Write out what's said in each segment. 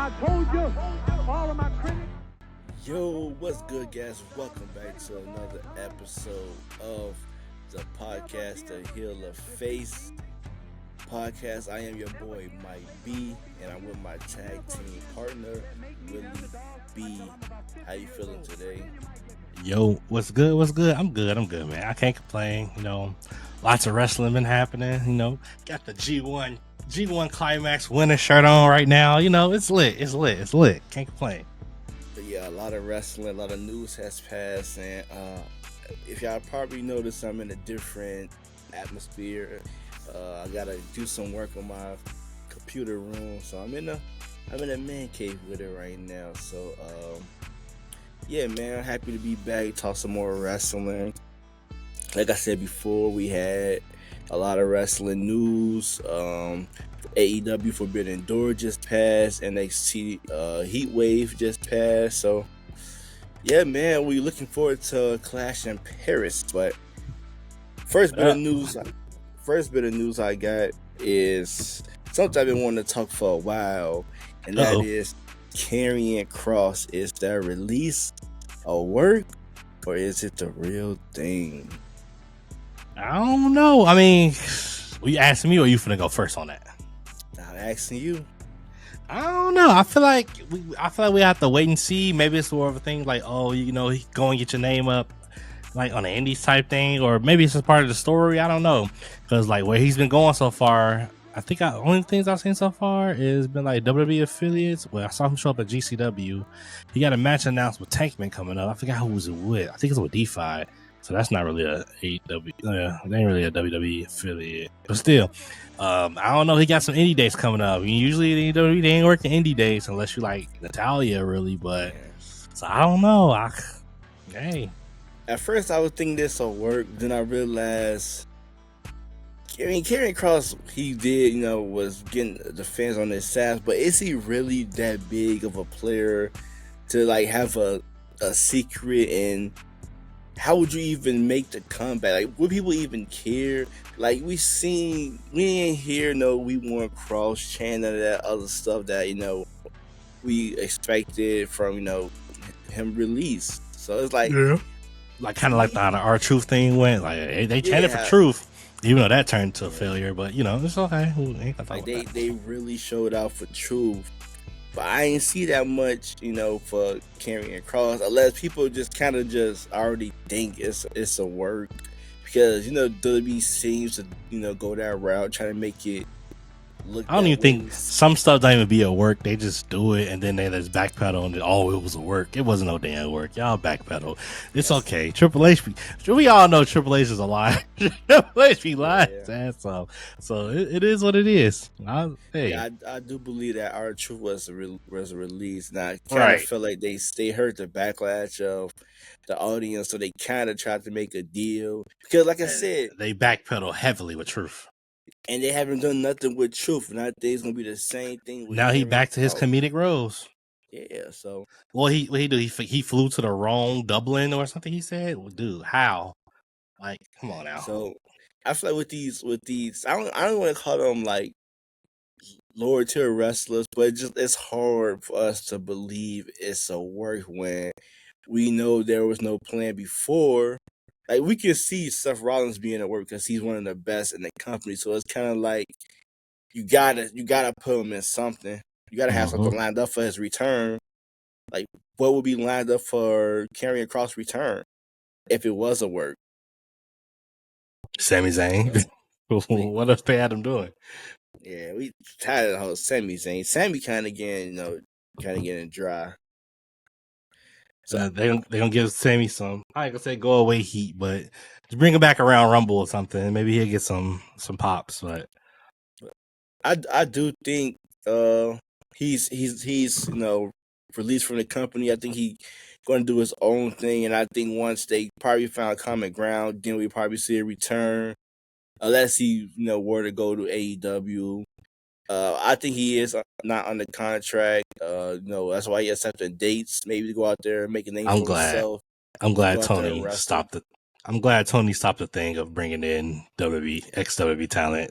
I told you, all of my critics. Yo, what's good, guys? Welcome back to another episode of the podcast, The Heal of Face podcast. I am your boy, Mike B, and I'm with my tag team partner, Willie B. How you feeling today? Yo, what's good? What's good? I'm good, man. I can't complain. Lots of wrestling been happening. Got the G1 Climax winner shirt on right now. It's lit. Can't complain. But yeah, a lot of wrestling, a lot of news has passed, and if y'all probably noticed, I'm in a different atmosphere. I gotta do some work on my computer room, so I'm in a man cave with it right now. So yeah, man, I'm happy to be back. Talk some more wrestling. Like I said before, we had a lot of wrestling news. AEW Forbidden Door just passed. NXT Heat Wave just passed. So yeah, man, we looking forward to Clash in Paris. But first bit of news I got is something I've been wanting to talk for a while, and that is Karrion Kross. Is that release a work, or is it the real thing? I don't know. I mean, were you asking me, or you finna go first on that? I'm asking you. I don't know. I feel like we have to wait and see. Maybe it's more of a thing like, go and get your name up, like on an indies type thing, or maybe it's just part of the story. I don't know, because like where he's been going so far, I think only things I've seen so far is been like WWE affiliates. Well, I saw him show up at GCW. He got a match announced with Tankman coming up. I forgot who was it with. I think it's with DeFi. So that's not really a AEW. It ain't really a WWE affiliate, but still, I don't know. He got some indie days coming up. Usually they ain't working indie days unless you like Natalia, really. But so I don't know. Hey. At first, I was thinking this will work. Then I realized, Karrion Kross, he did, was getting the fans on his side. But is he really that big of a player to like have a secret? And how would you even make the comeback? Like, would people even care? Like, we ain't hear we want Kross chanting none of that other stuff that we expected from him release. So it's like, like kind of like how the R-Truth thing went. Like they chanted for truth, even though that turned to a failure. But it's okay. Like they really showed out for truth. But I ain't see that much, for Karrion Kross, unless people just kind of just already think it's a work, because WWE seems to go that route, trying to make it look. I don't even think some stuff don't even be a work. They just do it and then they just backpedal and it was a work. It wasn't no damn work. Y'all backpedal. It's okay. Triple H, we all know Triple H is a lie. Triple H be lying. Yeah. So it is what it is. I do believe that R-Truth was a release. Now I kind of feel like they heard the backlash of the audience, so they kind of tried to make a deal, because like I said, they backpedal heavily with truth. And they haven't done nothing with truth. And I think it's gonna be the same thing with now. He back to his comedic roles. Yeah. So what he do? He flew to the wrong Dublin or something. He said, well, "Dude, how? Like, come on now." So I feel like with these, I don't want to call them like lower tier wrestlers, but it's hard for us to believe it's a work when we know there was no plan before. Like, we can see Seth Rollins being at work because he's one of the best in the company. So it's kind of like you gotta put him in something. You gotta have something lined up for his return. Like, what would be lined up for Karrion Kross' return if it was a work? Sami Zayn. What else they had him doing? Yeah, we tired of the whole Sami Zayn. Sami kind of getting dry. So they're gonna give Sami some, I ain't gonna say go away heat, but just bring him back around Rumble or something. Maybe he'll get some pops. But I do think he's released from the company. I think he's going to do his own thing, and I think once they probably found common ground, then we probably see a return, unless he were to go to AEW. I think he is not under contract. That's why he accepted dates, maybe to go out there and make a name for himself. I'm glad Tony stopped it. I'm glad Tony stopped the thing of bringing in WWE, ex-WWE talent.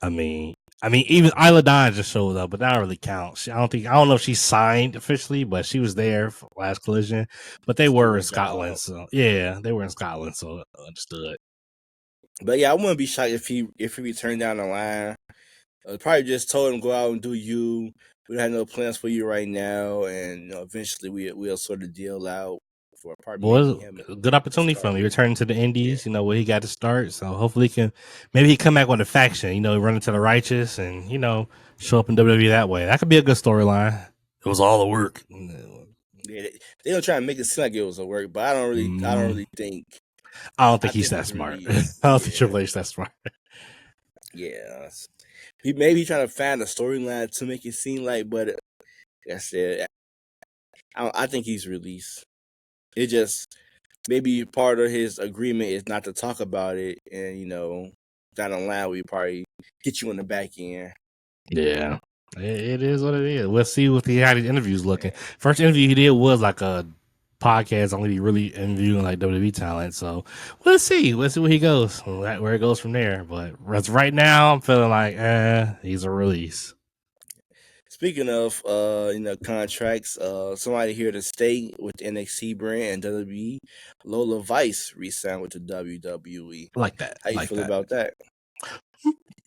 I mean, I mean, even Isla Dawn just showed up, but that don't really count. I don't know if she signed officially, but she was there for last Collision. But they Just do were her in Scotland, job. so yeah, they were in Scotland, so understood. But yeah, I wouldn't be shocked if he returned down the line. Probably just told him go out and do you. We don't have no plans for you right now, and eventually we'll sort of deal out for probably maybe Well, him a good to opportunity for start him. He with. returned to the Yeah, Indies, where he got to start. So hopefully he can maybe he come back with a faction, run into the righteous and, show up in WWE that way. That could be a good storyline. It was all the work. yeah. They don't try to make it seem like it was a work, but I don't Mm, really think. I don't think I he's think that he's smart. really, I don't think yeah, Triple H that smart. yeah. He maybe trying to find a storyline to make it seem like, but like I said, I think he's released. It just maybe part of his agreement is not to talk about it, and down the line we probably hit you in the back end. Yeah. It is what it is. We'll see what how these interviews looking. Yeah. First interview he did was like a podcast, only really interviewing like WWE talent. So we'll see. We'll see where he goes, where it goes from there. But as right now, I'm feeling like, he's a release. Speaking of contracts, somebody here to stay with the NXT brand and WWE, Lola Vice re-signed with the WWE. I like that. How I you like feel that. about that?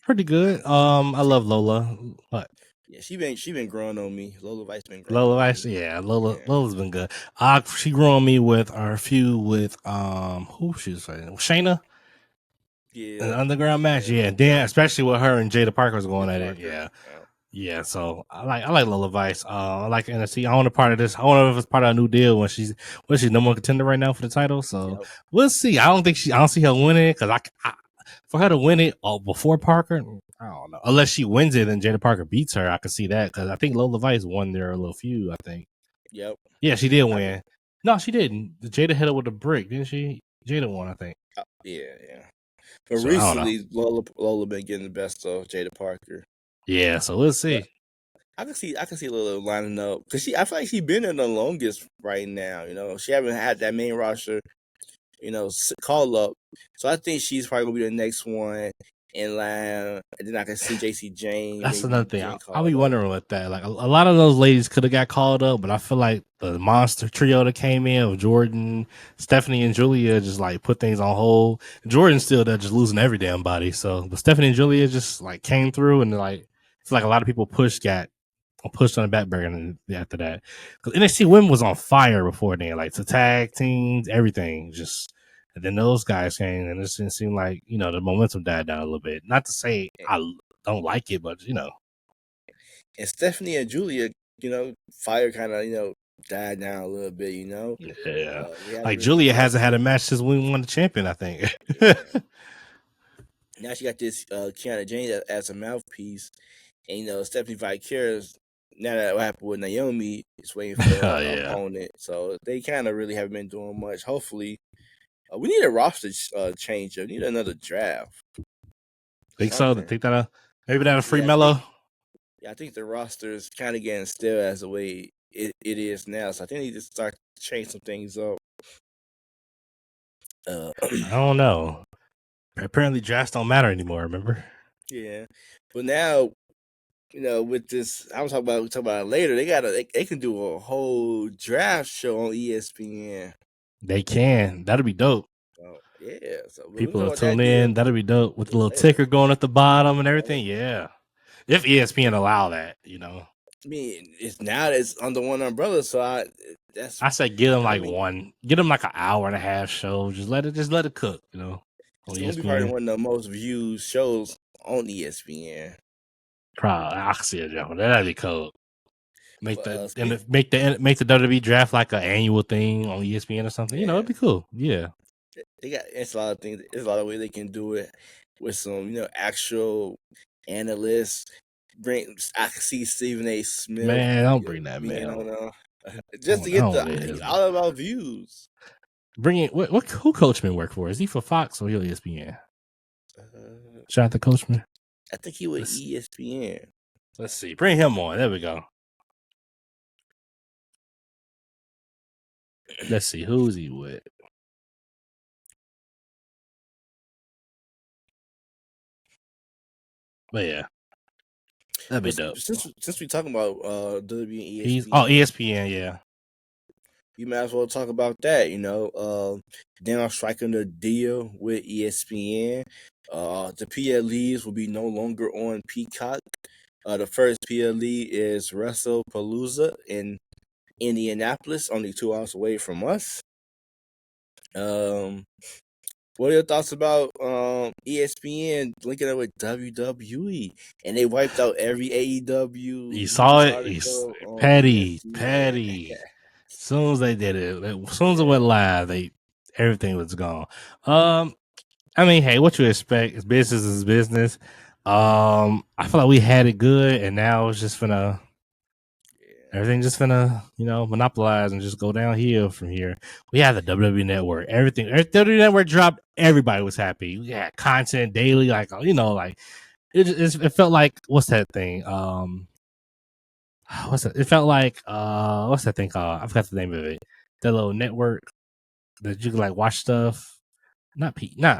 Pretty good. I love Lola. But Yeah, she been growing on me. Lola Vice been growing Lola on me. actually, yeah, Yeah, Lola's been good. She grew on me with our feud with who she was fighting? Shayna. An yeah, underground match, yeah. yeah. Then especially with her and Jada Parker was going Jada at it, Parker. yeah. Yeah, so I like Lola Vice. I like NXT. I want a part of this. I want to know if it's part of a new deal when she's number one contender right now for the title. So Yep. we'll see. I don't see her winning it because for her to win it before Parker, I don't know. Unless she wins it and Jada Parker beats her, I can see that because I think Lola Vice won their little feud. I think. Yep. Yeah, she did I could, win. No, she didn't. Jada hit her with a brick, didn't she? Jada won, I think. yeah, yeah. But So I don't know. recently, Lola been getting the best of Jada Parker. Yeah, so we'll But see. I can see Lola lining up because I feel like she been in the longest right now. She haven't had that main roster, call up. So I think she's probably gonna be the next one in line, and then I can see JC Jane That's another maybe thing. getting I'll be called up. wondering with that. Like a lot of those ladies could have got called up, but I feel like the monster trio that came in of Jordan, Stephanie, and Julia just like put things on hold. Jordan's still there, just losing every damn body. So, but Stephanie and Julia just like came through, and like it's like a lot of people got pushed on the back burner after that. Because NXT Women was on fire before then, like the tag teams, everything. Just and then those guys came, and it just seemed like the momentum died down a little bit. Not to say I don't like it, but And Stephanie and Julia, fire kind of died down a little bit. yeah. We haven't Like really Julia got hasn't had a match since we won the champion, I think. yeah. Now she got this Kiana Jane as a mouthpiece, and Stephanie Vicarious. Now that what happened with Naomi, is waiting for Oh her yeah. opponent. So they kind of really haven't been doing much. Hopefully, we need a roster change. We need another draft. Think so? Something. Think that maybe that a free Yeah, I think. mellow? Yeah, I think the roster is kind of getting stale as the way it is now. So I think they need to start to change some things up. Uh, I don't know. Apparently drafts don't matter anymore, remember? yeah, but now with this, we'll talk about it later. They can do a whole draft show on ESPN. They can. That'll be dope. So yeah, so but we can People talk will about that tune in. That'll be dope with a the little little later. ticker going at the bottom and Yep. everything. Yeah. If ESPN allow that. I mean, it's under one umbrella, so that's I say get them I like mean, an hour and a half show. Just let it cook, on it's gonna be probably ESPN. one of the most viewed shows on ESPN. Probably I can see it, Jeff. That'd be cool. Make But the make the WWE draft like an annual thing on ESPN or something. yeah, It'd be cool. Yeah. it's a lot of things. There's a lot of ways they can do it with some actual analysts. I can see Stephen A. Smith Man, don't bring that being man. on I just to don't get know what it is, man. all about views. Bring it. Who Coachman work for? Is he for Fox or ESPN? Uh, Shout out to Coachman. I think he was Let's, ESPN. let's see. Bring him on. There we go. Let's see. Who's he with? But yeah. That'd be But dope. since we talking about WWE He's ESPN, ESPN, yeah. you might as well talk about that. They're now striking a deal with ESPN. The PLEs will be no longer on Peacock. The first PLE is WrestlePalooza in Indianapolis, only 2 hours away from us. Um, what are your thoughts about ESPN linking up with WWE? And they wiped out every AEW You saw news it. He's article on ESPN. Patty. As soon as they did it, as soon as it Yeah. went live, everything was gone. I mean, hey, what you expect? It's business is business. I feel like we had it good, and now it's just everything just monopolize and just go downhill from here. We have the WWE Network. Everything WWE Network dropped. Everybody was happy. We had content daily, like it felt like what's that thing? What's that? It felt like what's that thing called? I forgot the name of it. That little network that you can like watch stuff. Not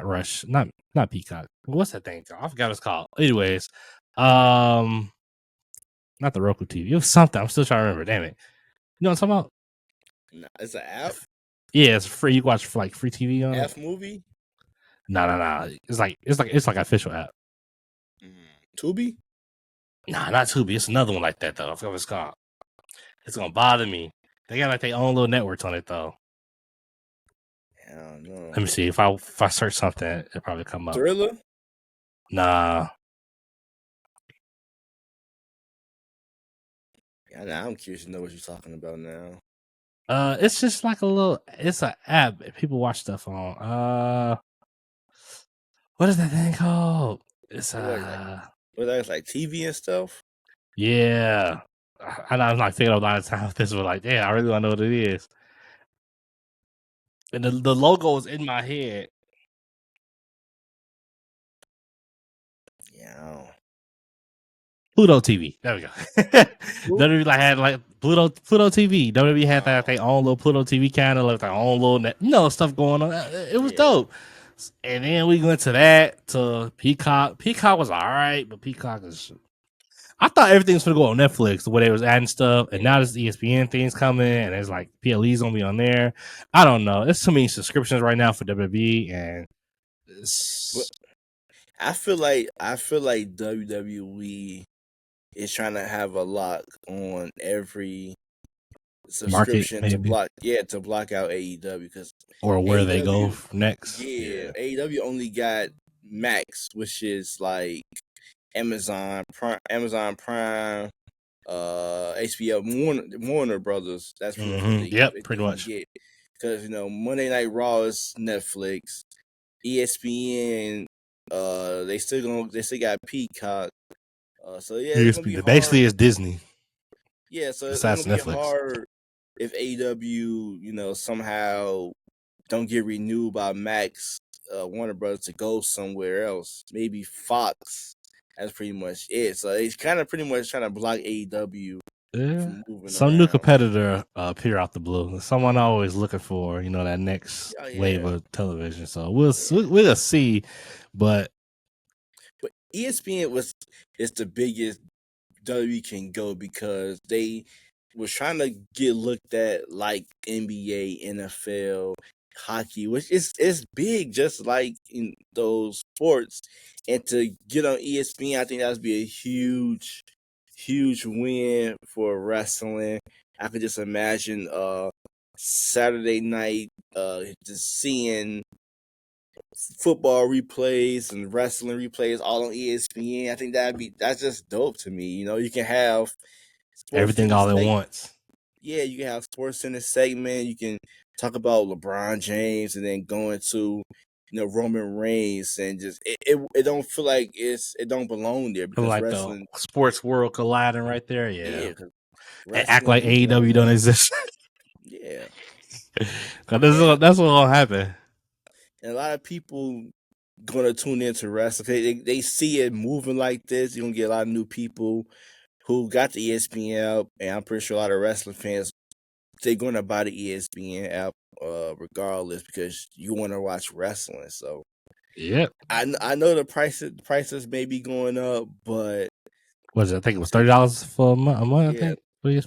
Rush, not Peacock. What's that thing called? I forgot what it's called. Anyways, not the Roku TV. It was something. I'm still trying to remember. Damn it. You know what I'm talking about? Nah, it's an app. Yeah, it's free. You can watch for like free TV on it. F movie. No. It's like an official app. Tubi. Nah, not Tubi. It's another one like that though. I forgot what it's called. It's gonna bother me. They got like their own little networks on it though. I don't know. Let me see if I search something, it'll probably come up. Thriller. Nah. Yeah, nah, I'm curious to know what you're talking about now. It's just like it's an app that people watch stuff on. What is that thing called? It's It's like TV and stuff. yeah. I know I'm like thinking a lot of times this was like, damn, I really want to know what it is. And the logo is in my head. Yeah. Pluto TV. There we go. WWE had like Pluto TV. WWE had their own little Pluto TV channel, like their own little stuff going on. It was dope. And then we went to Peacock. Peacock was all right, but Peacock is. I thought everything was gonna go on Netflix the way they was adding stuff, and now this ESPN thing's coming, and it's like PLE's gonna be on there. I don't know. It's too many subscriptions right now for WWE, and I feel like WWE is trying to have a lock on every subscription market maybe to block out AEW because or where they go next. Yeah, AEW only got Max, which is like Amazon Prime, HBO, Warner Brothers. That's pretty much what they pretty much. get because Monday Night Raw is Netflix, ESPN. They still got Peacock. So yeah, it's gonna be hard. Basically it's Disney. Yeah, so it's gonna be hard if AEW, somehow don't get renewed by Max, Warner Brothers to go somewhere else. Maybe Fox. That's pretty much it. So he's kind of pretty much trying to block AEW from moving some around. new competitor appear out the blue. Someone always looking for that next wave of television. So we'll see, but ESPN is the biggest WWE can go because they was trying to get looked at like NBA, NFL, hockey, which is big, just like in those sports. And to get on ESPN, I think that would be a huge win for wrestling. I could just imagine Saturday night just seeing football replays and wrestling replays all on ESPN. I think that's just dope to me. You can have everything all at once. Yeah, you can have sports in a segment. You can talk about LeBron James and then go into Roman Reigns and just it don't feel like it don't belong there because like wrestling the sports world colliding right there. Yeah, and act like AEW don't exist. Yeah, because that's what will happen. And a lot of people gonna tune into wrestling. They see it moving like this. You're gonna get a lot of new people who got the ESPN app, and I'm pretty sure a lot of wrestling fans they're gonna buy the ESPN app regardless because you want to watch wrestling. So yeah, I know the prices may be going up, but Was it? I think it was $30 for a month. I Yeah, think.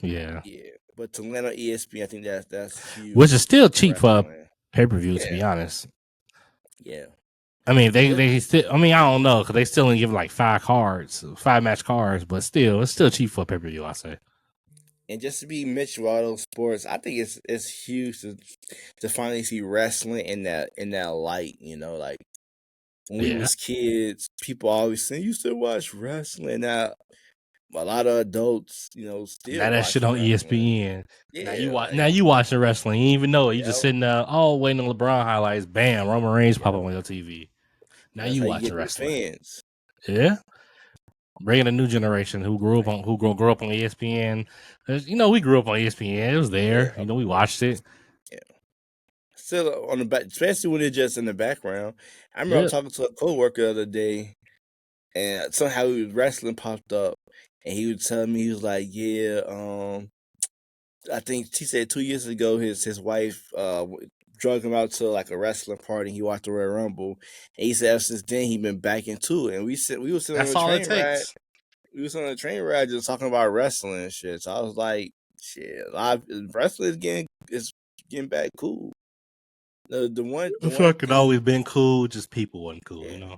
Yeah, yeah. But to land on ESPN, I think that's which is huge still for cheap for a wrestling. pay-per-view. To Yeah, be honest, yeah. I mean And they still. I mean I don't know because they still only give like 5 match cards, but still it's still cheap for a pay-per-view. I say. just to be mixed with all those sports, I think it's huge to finally see wrestling in that light. Like when we Yeah, was kids, people always saying you still watch wrestling. Now a lot of adults, now still that shit watch on wrestling. ESPN. Now you Yeah, watch. Now like you watching wrestling. You ain't even know it. You just yeah, sitting there, oh, waiting on LeBron highlights. Bam, Roman Reigns pop yeah. up on your TV. Now That's you how you watching get new wrestling. fans. Yeah, bringing a new generation who grew up Like, on grew up on ESPN. We grew up on ESPN. It was yeah, there. of We watched course. it. Yeah. Still on the back, especially when it's just in the background. I remember I was Yep. talking to a coworker the other day, and somehow wrestling popped up, and he was telling me he was like, "Yeah, I think he said 2 years ago his wife drug him out to like a wrestling party. And he watched the Royal Rumble, and he said ever since then he been back into it. And we were sitting on That's a all it train ride. takes. We was on a train ride just talking about wrestling and shit. So I was like, shit, live wrestling is getting back cool. The I feel one like it thing always been cool, just people wasn't cool, yeah,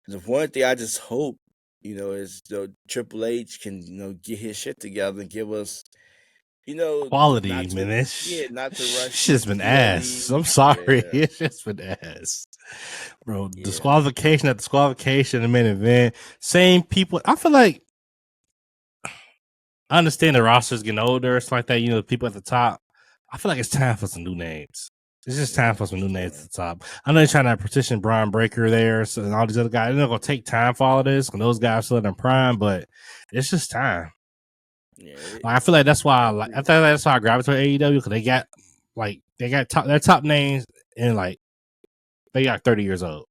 the one thing I just hope is Triple H can get his shit together and give us Quality, not man. to not to rush Shit's been ass. DLE. I'm sorry. Yeah, It's just been ass. Bro, yeah, disqualification at disqualification in the main event. Same people. I feel like I understand the roster's getting older. It's like that, the people at the top. I feel like it's time for some new names. It's just time yeah, for some new names at yeah, the top. I know they're trying to petition Brian Breaker there, so, and all these other guys. They're not gonna take time for all of this, and those guys still in prime, but it's just time. yeah. Like I feel like that's why I I agree. think that's why I gravitate to AEW because they got their top names and like they got 30 years old.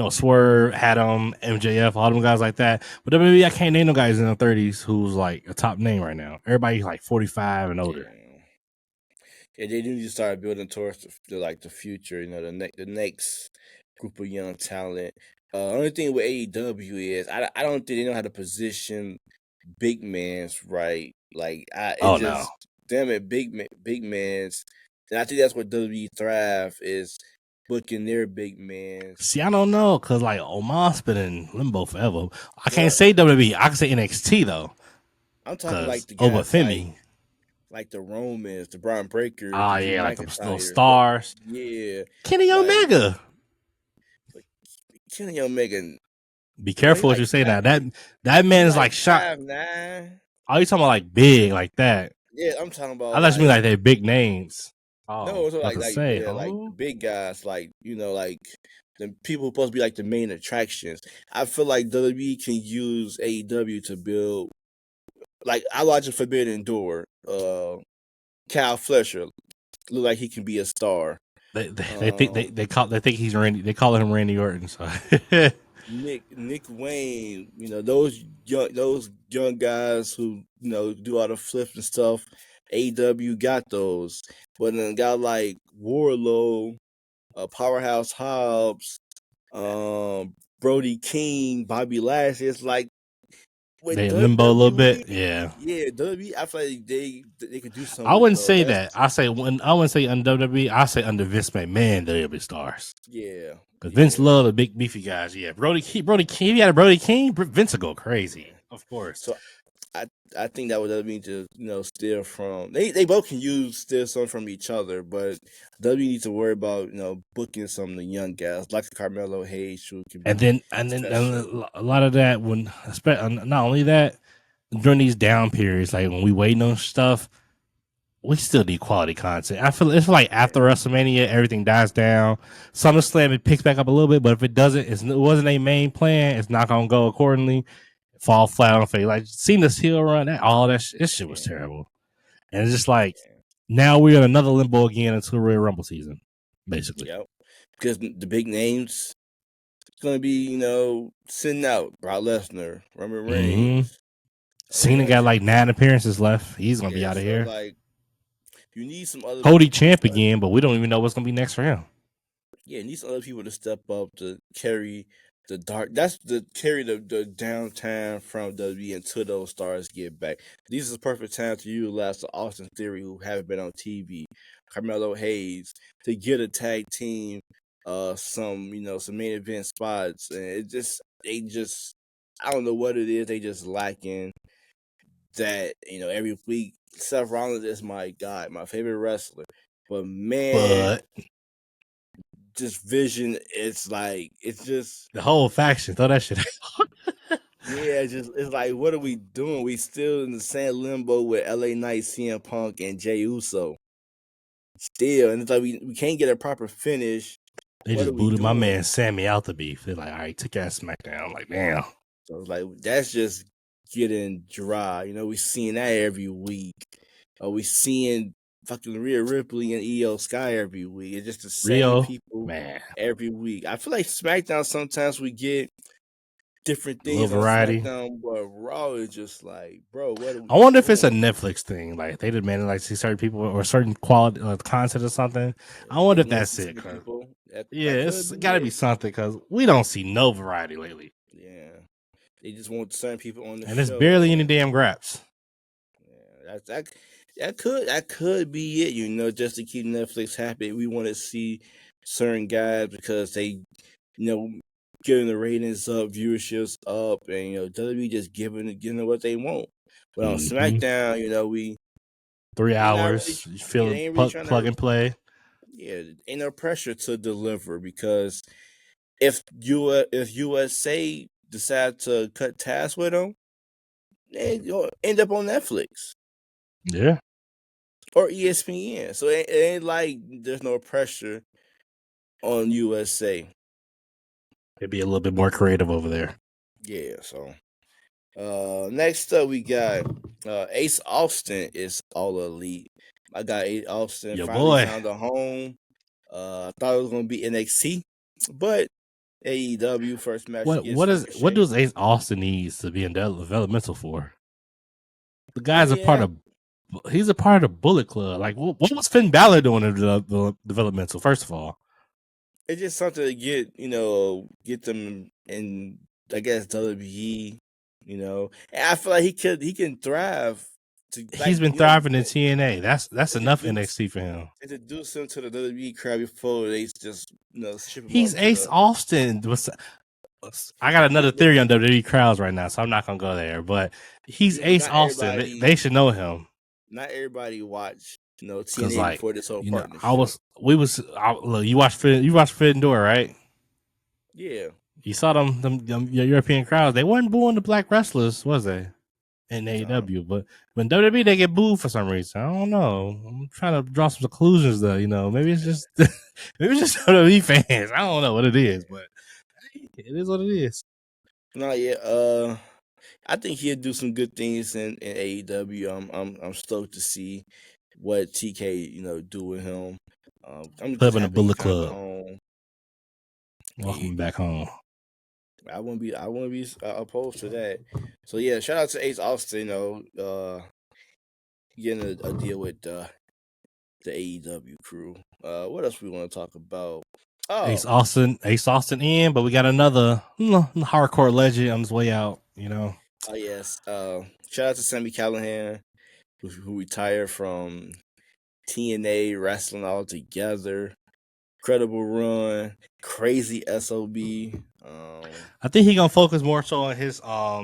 Swerve, Adam, MJF, all them guys like that. But WWE, I can't name no guys in their 30s who's like a top name right now. Everybody's like 45 and older. Yeah. Yeah, they need to start building towards the future. The next group of young talent. Only thing with AEW is I don't think they know how to position big man's right. Like Oh it's no. just damn it, big man's. And I think that's what WWE thrive is booking their big man's. See, I don't know because like Omar's been in limbo forever. I can't Well, say WWE. I can say NXT though I'm talking like because the guys Obafemi. like the Romans, the Brian Breakers, Oh the Drew yeah, like the little McIntyres. stars. Yeah, Kenny like Omega. but Kenny Omega. Be Bro, he careful what like you say now. five. That man He is like like shot. 5'9". Oh, you talking about like big like that? Yeah, I'm talking I about thought you mean like like they big names. Oh, no, so about to say, like the oh, big guys, like like the people who supposed to be like the main attractions. I feel like WWE can use AEW to build. Like I watch a Forbidden Door. Kyle Fletcher look like he can be a star. Um, they think he's Randy. They call him Randy Orton. So Nick Wayne, those young guys who do all the flips and stuff. AW got those, but then got like Warlow, Powerhouse Hobbs, Brody King, Bobby Lashley. It's like with they limbo a little bit. WWE, Yeah, yeah, WWE. I feel like they could do something I with wouldn't those. say That's that. I wouldn't say under WWE. I say under Vince McMahon they'll be stars yeah, because Vince yeah, love the big beefy guys. Yeah, Brody King. If you had a Brody King, Vince would go crazy. yeah. Of course. So I I think that would mean to steal from they both can use steal some from each other, but W needs to worry about booking some of the young guys like Carmelo Hayes who can And be then special. a lot of that not only that during these down periods, like when we waiting on stuff, we still need quality content. I feel it's like Yeah, after WrestleMania, everything dies down. SummerSlam it picks back up a little bit, but if it doesn't, it wasn't a main plan. It's not gonna go accordingly. Fall flat on the face. Like seeing this heel run, all that this shit was yeah, terrible. And it's just like yeah. now we're in another limbo again until Royal Rumble season, basically. Yep. Because the big names gonna be sitting out. Brock Lesnar, Roman hmm Reigns, Cena got like 9 appearances left. He's gonna be yeah. out of So here. like you need some other Cody people to champ start. again, but we don't even know what's gonna be next for him. Yeah, need some other people to step up to carry the dark. That's the carry the downtime from WWE until those stars get back. These is the perfect time to utilize the Austin Theory, who haven't been on TV, Carmelo Hayes, to get a tag team, some main event spots, and they just I don't know what it is. They just lacking that. Every week Seth Rollins is my guy, my favorite wrestler, but man, But just Vision, it's just. the whole faction, throw that shit out. Yeah, it's like, what are we doing? We still in the same limbo with LA Knight, CM Punk, and Jey Uso. Still, and it's like we can't get a proper finish. They What are just we booted my doing? man Sammy out the beef. They're like, all right, took that SmackDown. I'm like, damn. So it's like that's just getting dry. We seeing that every week. We seeing fucking Rhea Ripley and EO Sky every week. It's just the same Rio, people man, every week. I feel like SmackDown sometimes we get different a little things on variety. SmackDown, but Raw is just like, bro, what are we I wonder if it's a doing? Netflix thing. Like they demanded like see certain people or certain quality content or something. I wonder They if want to that's see it. certain 'Cause, people. yeah, That it's could be got to be it. something because we don't see no variety lately, Yeah, they just want certain people on the and it's show, barely any and damn graps. yeah, that could be it. Just to keep Netflix happy, we want to see certain guys because they, getting the ratings up, viewerships up, and WWE just giving what they want. But on Mm-hmm. SmackDown, we 3 they not really, hours, you yeah, feel they it, ain't really trying plug to, and play. yeah, ain't no pressure to deliver because if USA decide to cut ties with them, they gonna end up on Netflix Yeah, or ESPN. So it ain't like there's no pressure on USA. it'd be a little bit more creative over there. Yeah. So next up we got Ace Austin is all elite. I got Ace Austin Yo, finally boy, found a home. I thought it was gonna be NXT, but AEW first match against what Ricochet. does Ace Austin needs to be in developmental for? The Oh guy's a part yeah, of. He's a part of Bullet Club. Like, what was Finn Balor doing in the developmental? First of all, it's just something to get them in, I guess, WWE. And I feel like he can thrive to, he's like, been thriving in TNA. That's enough introduce NXT for him. introduce him to the WWE crowd before they just ship him He's up to Ace the. Austin. I got another But theory on WWE crowds right now, so I'm not gonna go there. But he's Ace not Austin. everybody, They should know him watch because, TNA like, before this whole I partnership. look. You watched Forbidden Door, right? Yeah, You saw them European crowds. They weren't booing the black wrestlers, was they? In no, AEW, but when WWE they get booed for some reason. I don't know. I'm trying to draw some conclusions though. Maybe it's just maybe it's just WWE fans. I don't know what it is, but hey, it is what it is. not yet. I think he'll do some good things in AEW. I'm stoked to see what TK do with him. I'm Put him just in the happy he Bullet found a Club. home. Welcome Hey, back home. I wouldn't be opposed to that. So yeah, shout out to Ace Austin. Getting a deal with the AEW crew. What else we want to talk about? Oh, Ace Austin in, but we got another hardcore legend on his way out. oh yes. Shout out to Sammy Callahan, who retired from TNA wrestling altogether. Incredible run, crazy SOB. I think he gonna focus more so on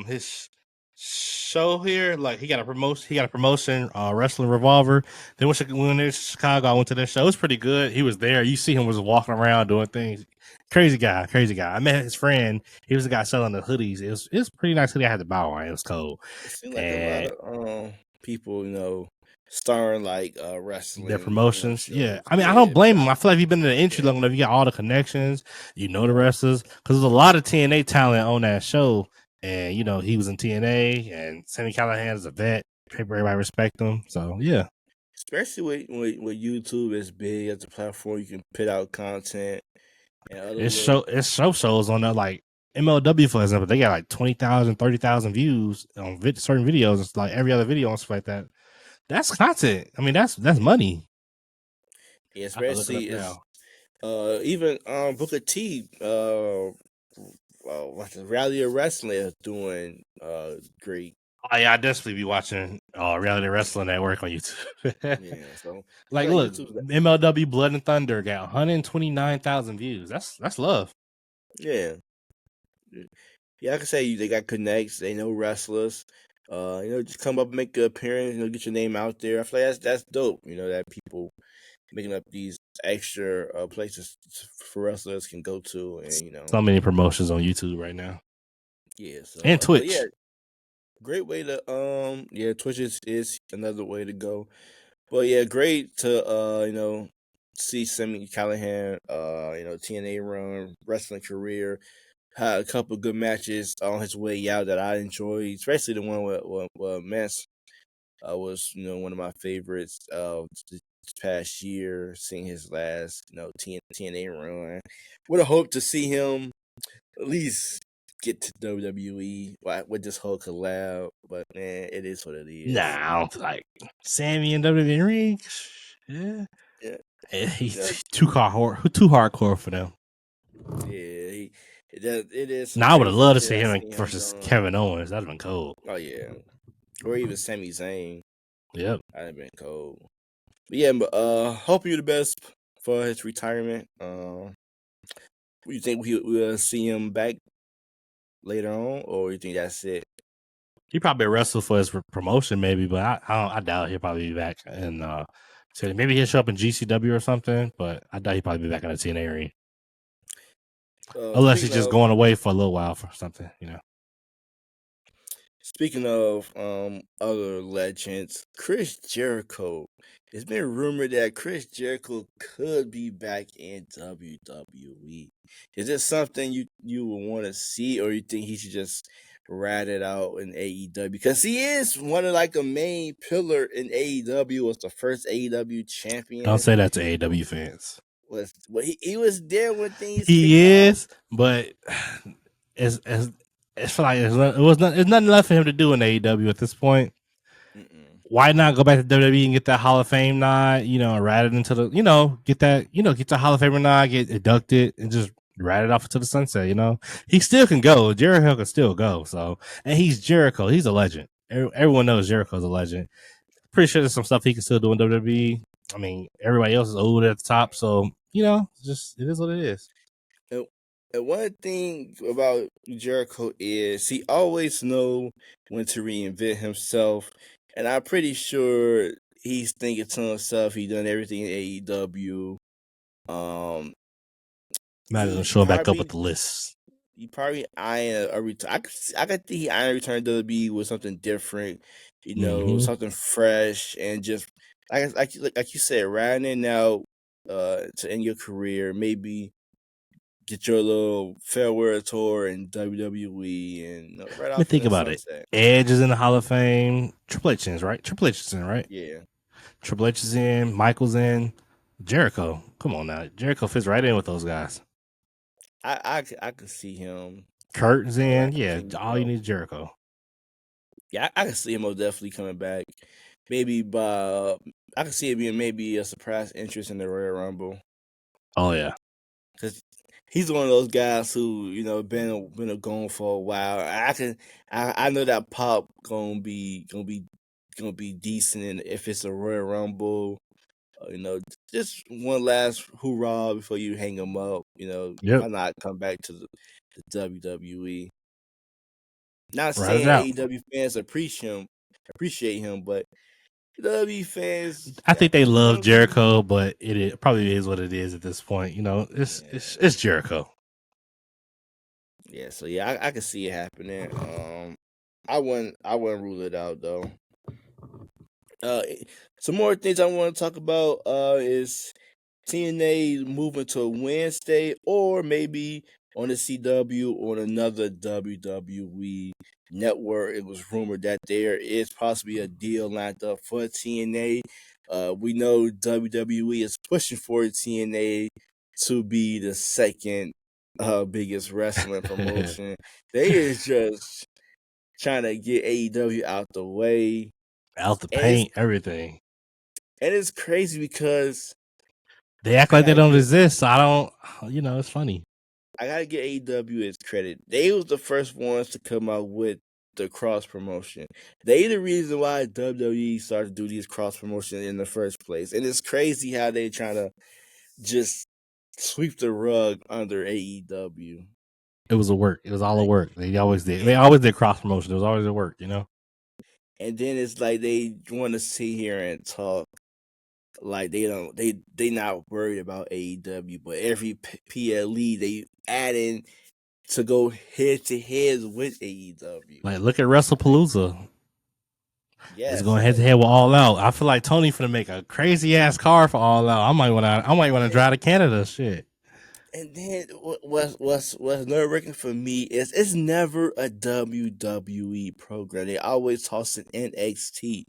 his show here. Like he got a promotion. He got a promotion. Wrestling Revolver. Then when it was Chicago, I went to that show. It was pretty good. He was there. You see him was walking around doing things. Crazy guy. Crazy guy. I met his friend. He was the guy selling the hoodies. It was pretty nice hoodie. I had to buy one. It was cold. it seemed like a lot And of people, starring like their wrestling, promotions. Yeah. shows. I mean, I don't Yeah, blame him. I feel like you've been in the industry yeah, long enough. You got all the connections, the yeah. wrestlers. Because there's a lot of TNA talent on that show. And, he was in TNA and Sammy Callahan is a vet. Everybody respect him. So, yeah. Especially with YouTube is big as a platform, you can put out content and other little. It's shows on there like MLW, for example. They got like 20,000, 30,000 views on certain videos. It's like every other video and stuff like that. That's content. I mean, that's money. Yeah, I have to look it especially up is now. even Booker T Reality of Wrestling is doing great. Oh yeah, I definitely be watching Reality Wrestling Network on YouTube. Yeah, so I Like, feel like look, YouTube's MLW Blood and Thunder got 129,000 views. That's love. yeah. Yeah, I can say they got connects. They know wrestlers. Just come up, and make an appearance. Get your name out there. I feel like that's dope. That people making up these extra places for wrestlers can go to, and So many promotions on YouTube right now yeah. So, and but yeah, Twitch. great way to Twitch is another way to go. But yeah, great to see Sammy Callahan, TNA run, wrestling career. Had a couple good matches on his way out that I enjoyed, especially the one with Mess. Was one of my favorites this past year. Seeing his last TNA run, would have hoped to see him at least get to WWE with this whole collab. But man, it is what it Nah, is. I don't like Sammy and WWE ring. Yeah, Yeah, he's too hardcore for them. yeah. It is some Now I would have crazy loved to shit see I him seen him versus doing. Kevin Owens. That'd have been cool. Oh yeah, or even Sami Zayn. Yep. That'd have been cool. But yeah, but hope you the best for his retirement. You think we'll see him back later on, or you think that's it? He probably wrestled for his promotion, maybe, but I doubt he'll probably be back. And so maybe he'll show up in GCW or something, but I doubt he'll probably be back in the TNA ring. Unless he's Speaking just of going away for a little while for something, speaking of other legends, Chris Jericho. It's been rumored that Chris Jericho could be back in WWE. Is this something you would want to see, or you think he should just rat it out in AEW? Because he is one of like a main pillar in AEW. Was the first AEW Don't champion. say that to AEW fans. He was there when things kicked He off. is, but it's like there's nothing left for him to do in AEW at this point. Mm-mm. Why not go back to WWE and get that Hall of Fame nod, and rat it into the, get the Hall of Famer nod, get inducted, and just rat it off into the sunset. He still can go. Jericho can still go. So, and he's Jericho. He's a legend. Everyone knows Jericho's a legend. Pretty sure there's some stuff he can still do in WWE. I mean, everybody else is old at the top, so just it is what it is. And, and one thing about Jericho is he always know when to reinvent himself, and I'm pretty sure he's thinking to himself he done everything in AEW. Imagine He showing back up with probably the list. he probably eyeing a return. I could think he eyeing a return to WWE with something different, Mm-hmm. something fresh, and just like you said, riding out to end your career, maybe get your little farewell tour in WWE and right I mean, off in think the about it. sunset. Edge is in the Hall of Fame. Triple H is right. Triple H is in, right? Yeah, Triple H is in. Michael's in. Jericho. Come on now. Jericho fits right in with those guys. I could see him Kurt's in. wrapping Yeah, things all you up. need is Jericho. Yeah, I could see him most definitely coming back. Maybe by I could see it being maybe a surprise interest in the Royal Rumble. Oh yeah. Because he's one of those guys who been gone for a while. I know that Pop gonna be decent, and if it's a Royal Rumble, just one last hoorah before you hang him up. Yep. Why not come back to the WWE? Not Round it saying out. AEW fans appreciate him, but WWE fans, I think they love honestly, Jericho, but it probably is what it is at this point. It's yeah. it's Jericho. Yeah, so yeah, I can see it happening. I wouldn't rule it out though. Uh, some more things I want to talk about is TNA moving to Wednesday, or maybe on the CW or another WWE network. It was rumored that there is possibly a deal lined up for TNA. We know WWE is pushing for TNA to be the second biggest wrestling promotion. They is just trying to get AEW out the way. Out the And it's paint, everything. and it's crazy because They act I like they gotta don't give exist. So I don't. It's funny. I gotta get AEW its credit. They was the first ones to come out with the cross promotion. They the reason why WWE started to do these cross promotion in the first place. And it's crazy how they trying to just sweep the rug under AEW. It was a work. It was all a Like, work. They always did. They and, always did cross promotion. It was always a work, you know. and then it's like they want to sit here and talk like they not worried about AEW, but every PLE they add in to go head to head with AEW. Like, look at WrestlePalooza. It's Yes, going head to like head with All Out. I feel like Tony finna make a crazy ass car for All Out. I might want to drive to Canada. Shit. and then what's nerve wracking for me is it's never a WWE program. They always toss an NXT.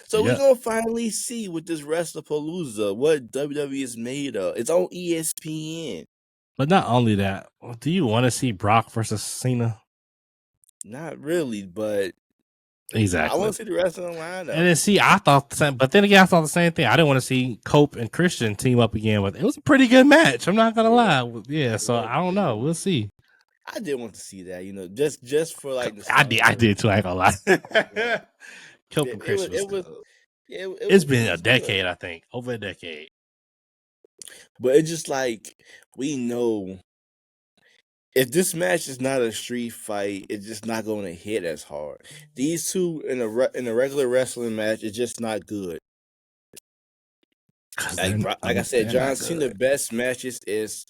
So we're Yep. gonna finally see with this WrestlePalooza what WWE is made of. It's on ESPN. But not only that, do you want to see Brock versus Cena? Not really, but I Exactly. want to see the rest of the lineup. And then see, I thought the same, but then again, I thought the same thing. I didn't want to see Cope and Christian team up again, but it was a pretty good match. I'm not gonna lie. Yeah, so I don't know. We'll see. I did want to see that, just for like I did too. I ain't gonna lie. Yeah. Cope and Christian was good. It's been a decade, I think, over a decade. But it's just like we know if this match is not a street fight, it's just not going to hit as hard. These two in a regular wrestling match is just not good. Like I said, John Cena best matches is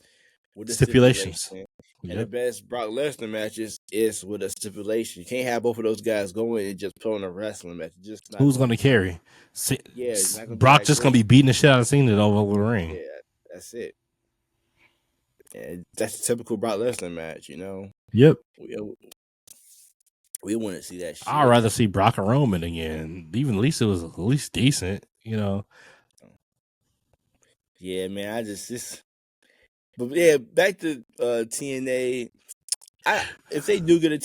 with the stipulations. And the best Brock Lesnar matches is with a stipulation. You can't have both of those guys going and just put on a wrestling match. Just not who's going to carry? Brock just going to be beating the shit out of Cena over the ring. Yeah, that's it. And that's a typical Brock Lesnar match, Yep. We want to see that shit. I'd rather see Brock and Roman again. Even at least it was at least decent, Yeah, man. But yeah, back to TNA. If they do get a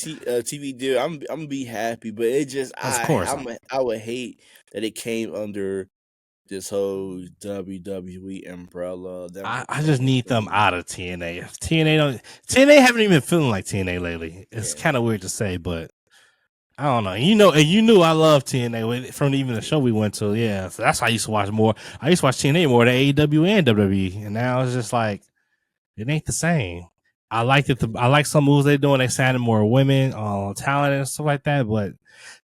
TV deal, I'm gonna be happy. But it just I would hate that it came under this whole WWE umbrella. I just need them out of TNA. TNA haven't even been feeling like TNA lately. It's kind of weird to say, but I don't know. And you knew I love TNA from even the show we went to. Yeah, so that's why I used to watch more. I used to watch TNA more than AEW and WWE, and now it's just like it ain't the same. I like it. I like some moves they're doing. They signing more women, talent and stuff like that. But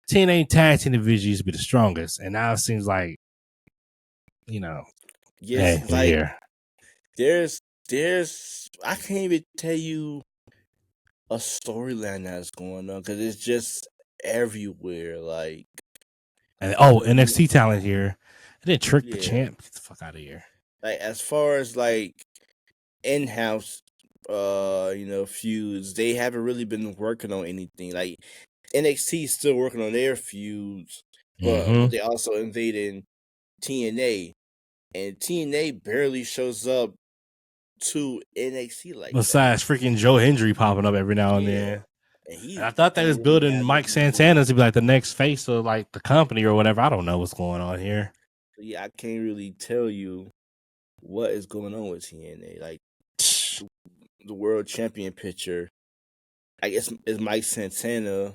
TNA tag team division used to be the strongest, and now it seems like, yes, like there's I can't even tell you a storyline that's going on because it's just everywhere. Like, NXT talent here. They didn't trick the champ. Get the fuck out of here. Like, as far as like in-house feuds, they haven't really been working on anything. Like, NXT is still working on their feuds, but they also invaded TNA, and TNA barely shows up to NXT like besides freaking Joe Hendry popping up every now and then. And I thought they was building Mike Santana to be like the next face of like the company or whatever. I don't know what's going on here. So yeah, I can't really tell you what is going on with TNA. Like, the world champion picture, I guess, is Mike Santana.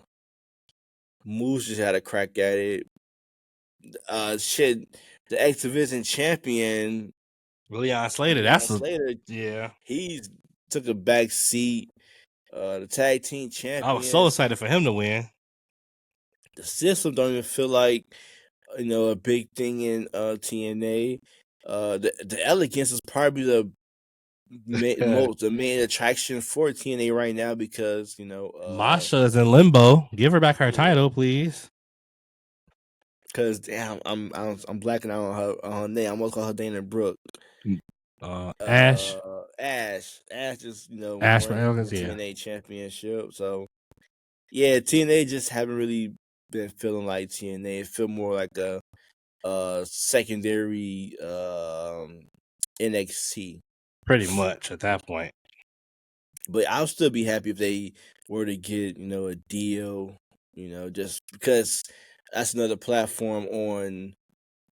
Moose just had a crack at it. The X Division champion, Leon Slater. He took a back seat. The tag team champion. I was so excited for him to win. The system don't even feel like a big thing in TNA. The elegance is probably the main attraction for TNA right now because Masha is in limbo. Give her back her title, please. Because damn, I'm blacking out on her name. I'm gonna call her Dana Brooke. Ash is Ash won the TNA championship. So yeah, TNA just haven't really been feeling like TNA. It feel more like a secondary NXT. Pretty much at that point. But I'll still be happy if they were to get a deal. Just because that's another platform on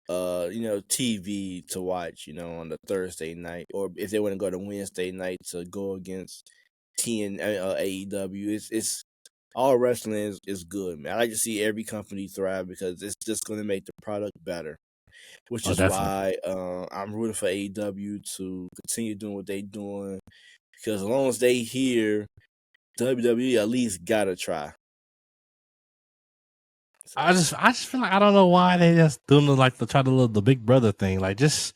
TV to watch, on the Thursday night, or if they want to go to Wednesday night to go against AEW. It's all wrestling is good, man. I like to see every company thrive because it's just going to make the product better. Which Oh, is definitely. why I'm rooting for AEW to continue doing what they're doing. Because as long as they here, WWE at least gotta try. So I just feel like I don't know why they just doing the big brother thing. Like, just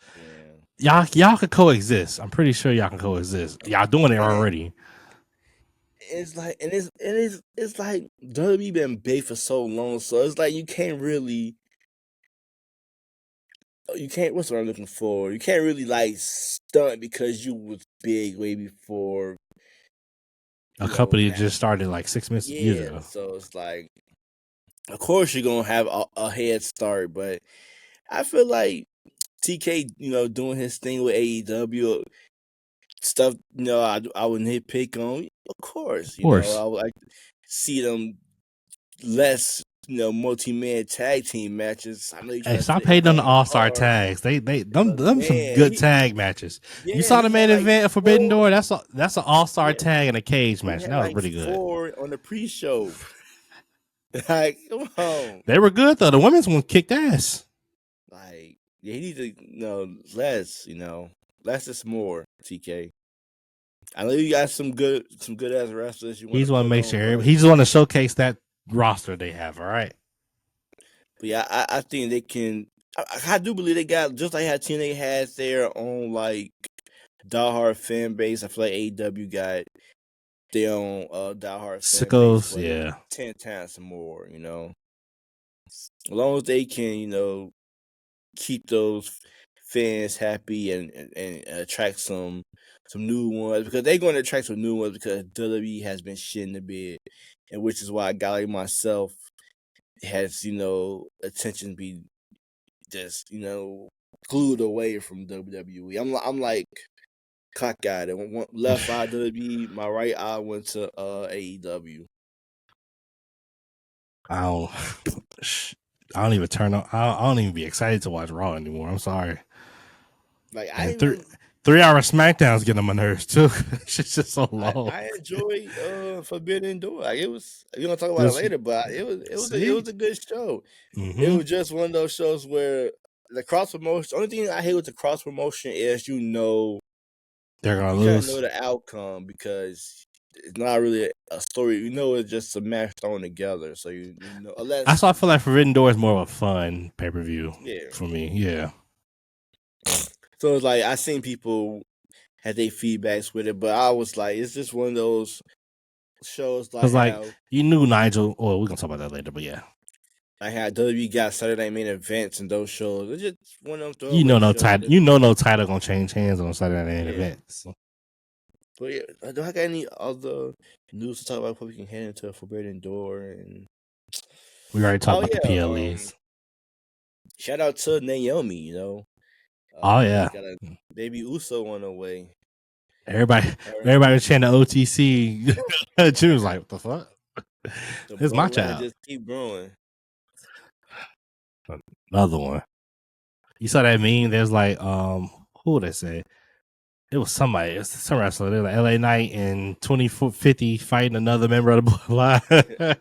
yeah, y'all could coexist. I'm pretty sure y'all can coexist. Y'all doing it and already. it's like it's like WWE been big for so long, so it's like you can't what's what I'm looking for. You can't really like stunt because you was big way before. A You know, company that just started like 6 years yeah. ago. So it's like, of course you're gonna have a head start, but I feel like TK, doing his thing with AEW stuff, I would nitpick on. Of course, Of course. I would like to see them less, multi-man tag team matches. I know you Hey, trying to stop say hating on the going All-Star hard, tags. Them but them some man, good tag matches. You saw the he had main like event of Forbidden four. Door? That's an All-Star Yeah, tag and a cage he match. had And that was like really good. four on the pre-show. Like, come on, They were good though. The women's one kicked ass. like, yeah, he needs to, less, less is more. TK. I know you got some good ass wrestlers you want to He's want to put make on, sure but he's want to showcase that roster they have. All right. yeah, I think they can. I do believe they got just like how TNA has their own like diehard fan base. I feel like AEW got their own diehard fan base, Sickos, but yeah. 10 times more. As long as they can, keep those fans happy and attract some new ones because they're going to attract some new ones because WWE has been shit in the bed, and which is why a guy like myself has attention be just glued away from WWE. I'm like cockeyed. And one left eye WWE, my right eye went to AEW. I don't. I don't even turn on. I don't even be excited to watch Raw anymore. I'm sorry. Like I And even 3 hour SmackDowns getting on my nerves too. It's just so long. I enjoy Forbidden Door. Like it was. We're gonna talk about it This later, but it see. was a good show. It Mm-hmm. was just one of those shows where the cross promotion. Only thing I hate with the cross promotion is They're gonna you kind of know lose. the outcome because it's not really a story. It's just a match thrown together. So That's unless why I feel like Forbidden Door is more of a fun pay per view yeah. for me. Yeah, So it's like I seen people had their feedbacks with it, but I was like, it's just one of those shows because like you knew Nigel. Oh, we're gonna talk about that later. But yeah, like how WWE got Saturday Night Main Events and those shows. It's just one of them you throwaway know no shows. title. You know no title gonna change hands on Saturday Night Yeah. events. So But yeah, do I got any other news to talk about before we can head into Forbidden Door? And we already talked oh about the yeah, PLEs. shout out to Naomi. Oh yeah, Got a baby Uso on the way. everybody Her, was chanting OTC. She was like, "What the fuck? the This is my bloodline child." just keep growing. Another one. You saw that meme? There's like, who would I say? It was somebody. It's some wrestler. They're like LA Knight and 2050 fighting another member of the bloodline.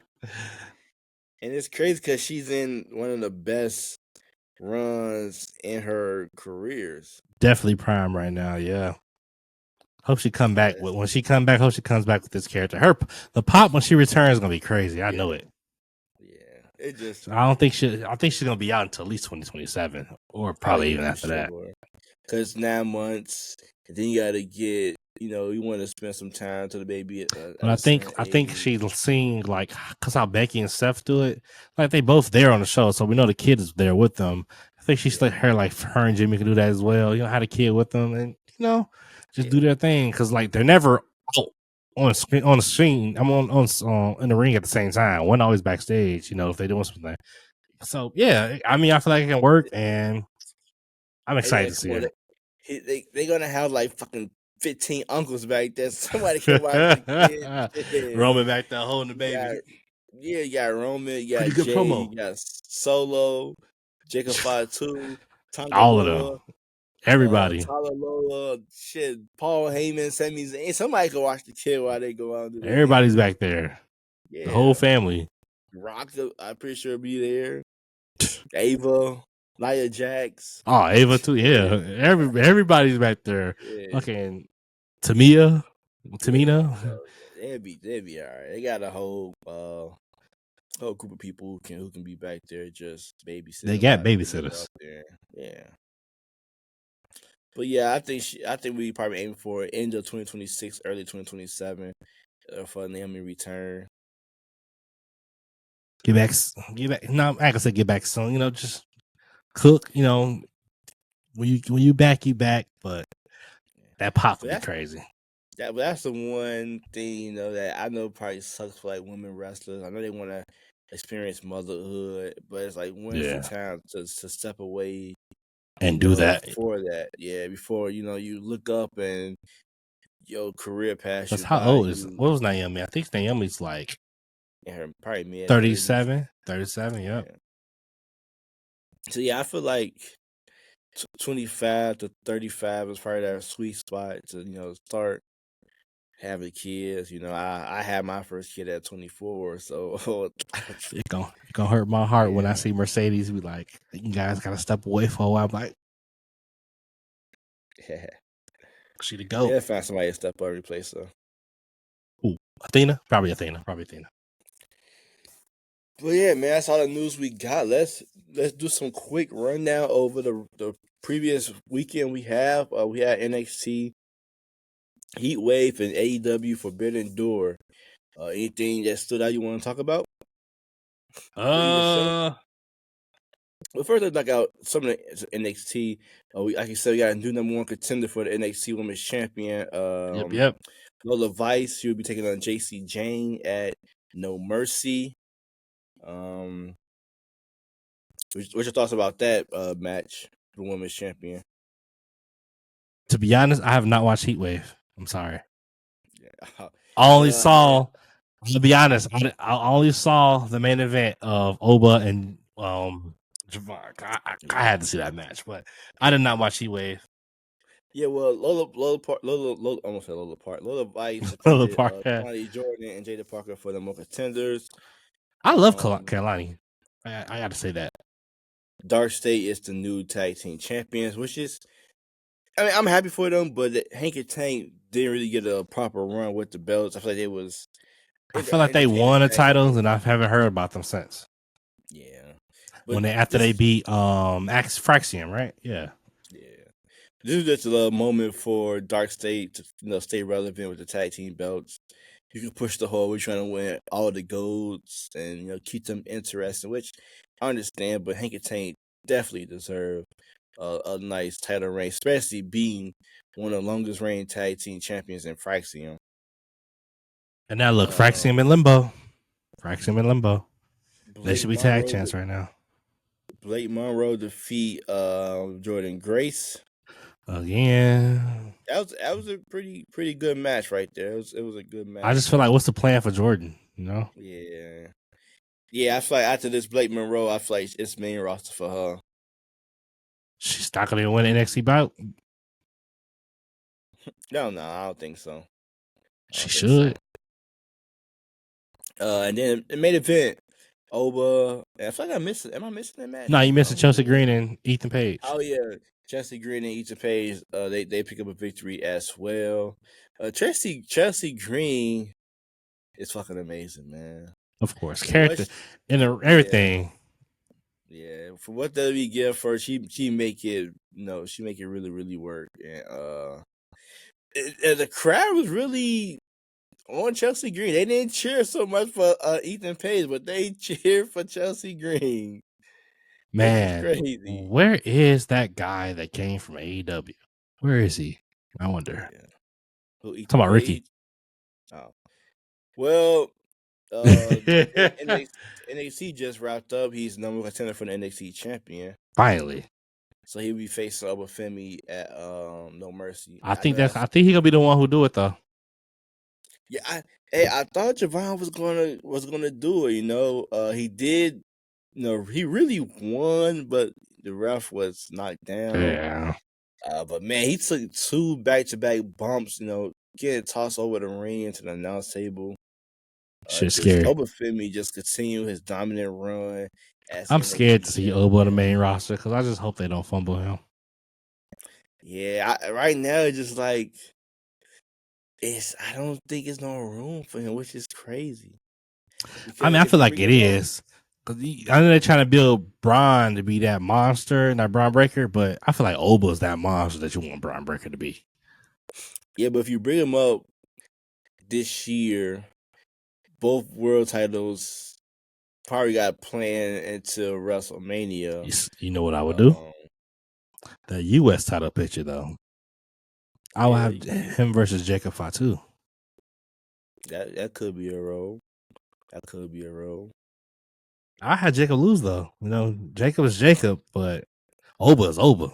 And it's crazy because she's in one of the best runs in her careers. Definitely prime right now. Yeah. Hope she come back. Yes. When she come back, hope she comes back with this character. The pop when she returns is gonna be crazy. I know it. Yeah. It just. So I think she's gonna be out until at least 2027, or Oh probably yeah, even for after that. sure. Because 9 months, and then you got to get. You want to spend some time to the baby at But a certain I think age. she's seeing like cause how Becky and Seth do it. Like they both there on the show, so we know the kid is there with them. I think she's like her and Jimmy can do that as well. Had a kid with them, and just do their thing because like they're never out on the screen. I'm on in the ring at the same time. One always backstage. If they're doing something. So yeah, I mean I feel like it can work, and I'm Hey excited man, to come see on. her. They gonna have like fucking 15 uncles back there. Somebody can watch the kid. Roman back there holding the You got, baby. you got Roman, you Pretty got good Jay, promo. you got Solo, Jacob Fatu, Tonga All of them. Loa. Everybody. Tyler Lola, shit, Paul Heyman, Sami Zayn. Somebody can watch the kid while they go out and do their Everybody's thing. back there. Yeah, The whole family. Rock, I'm pretty sure be there. Ava, Nia Jax. Oh, Ava too. Yeah, everybody's back there. Yeah, Fucking Tamina. yeah. So they'd be all right. They got a whole group of people who can be back there just They babysitting got while they go babysitters. out there. Yeah. But yeah, I think we probably aim for end of 2026, early 2027 for Naomi return. Get back. No, I can say get back soon. Just cook. When you back, you back. But that pop would be crazy. That's the one thing that I know probably sucks for like women wrestlers. I know they want to experience motherhood, but it's like when's the time to step away and do that for that? Yeah, before you look up and your career passes. That's how old is what was Naomi? I think Naomi's like her probably mid 37. 37, yep. Yeah. So yeah, I feel like 25 to 35 is probably that sweet spot to start having kids. I had my first kid at 24, so it's gonna hurt my heart when I see Mercedes be like, you guys gotta step away for a while. I'm like, yeah, she the GOAT. Yeah, find somebody to step up and replace her. Ooh, Athena? Probably Athena. But yeah, man, that's all the news we got. Let's do some quick rundown over the previous weekend we have. We had NXT, Heat Wave, and AEW Forbidden Door. Anything that stood out you want to talk about? Well, first let's knock out some of the NXT. Like I said, we got a new number one contender for the NXT Women's Champion. Yep. Lola Vice. She will be taking on JC Jane at No Mercy. What's your thoughts about that match for Women's Champion? To be honest, I have not watched Heat Wave. I'm sorry. Yeah. I only saw. To be honest, I only saw the main event of Oba and Javon. I had to see that match, but I did not watch Heat Wave. Yeah, well, Lola almost said Lola Park. Lola Vice defeated Kalani Jordan and Jada Parker for the more contenders. I love Kalani. I got to say that. Dark State is the new tag team champions, which is, I mean, I'm happy for them, but Hank and Tank didn't really get a proper run with the belts. I feel like they won the titles, and I haven't heard about them since. Yeah, but after they beat Fraxium, right? Yeah. This is just a moment for Dark State to stay relevant with the tag team belts. You can push the whole, we're trying to win all the golds and keep them interested, which I understand, but Hank and Tank definitely deserve a nice title reign, especially being one of the longest reigning tag team champions in Fraxium. And now look, Fraxium in limbo. They should be tag champs right now. Blake Monroe defeat Jordan Grace. Again. That was a pretty good match right there. It was a good match. I just feel like, what's the plan for Jordan? Yeah. I feel like after this Blake Monroe, I feel like it's main roster for her. She's not gonna win NXT bout. No, I don't think so. She should. And then the main event, Oba. I feel like am I missing that match? No, you missing Chelsea Green and Ethan Page. Oh yeah, Chelsea Green and Ethan Page. They pick up a victory as well. Chelsea Green is fucking amazing, man. Of course, character and everything. Yeah, for what we give her, she make it. She make it really really work, and the crowd was really on Chelsea Green. They didn't cheer so much for Ethan Page, but they cheered for Chelsea Green. Man, crazy. Where is that guy that came from AEW? Where is he? I wonder. Yeah. Talking about Ricky. Oh, well, NXT just wrapped up. He's number one contender for the NXT champion. Finally. So he'll be facing Obafemi at No Mercy. I think he's gonna be the one who do it though. Yeah, I thought Javon was gonna do it. He did. He really won, but the ref was knocked down. Yeah. But man, he took 2 back-to-back bumps. Getting tossed over the ring into the announce table. Shit, Just scary. Obafemi just continue his dominant run as I'm scared NXT to see Obo on the champion. main roster because I just hope they don't fumble him. Yeah, right now it's just like I don't think it's no room for him, which is crazy. I mean, Because I if feel you like bring it him up, is. Cause I know they're trying to build Braun to be that monster and that Braun Breaker, but I feel like Oba is that monster that you want Braun Breaker to be. yeah, but if you bring him up this year, both world titles probably got planned into WrestleMania. You know what I would do? Um, The U.S. title picture, though. I would yeah, have him versus Jacob Fatu. that could be a role. That could be a role. I had Jacob lose, though. Jacob is Jacob, but Oba is Oba.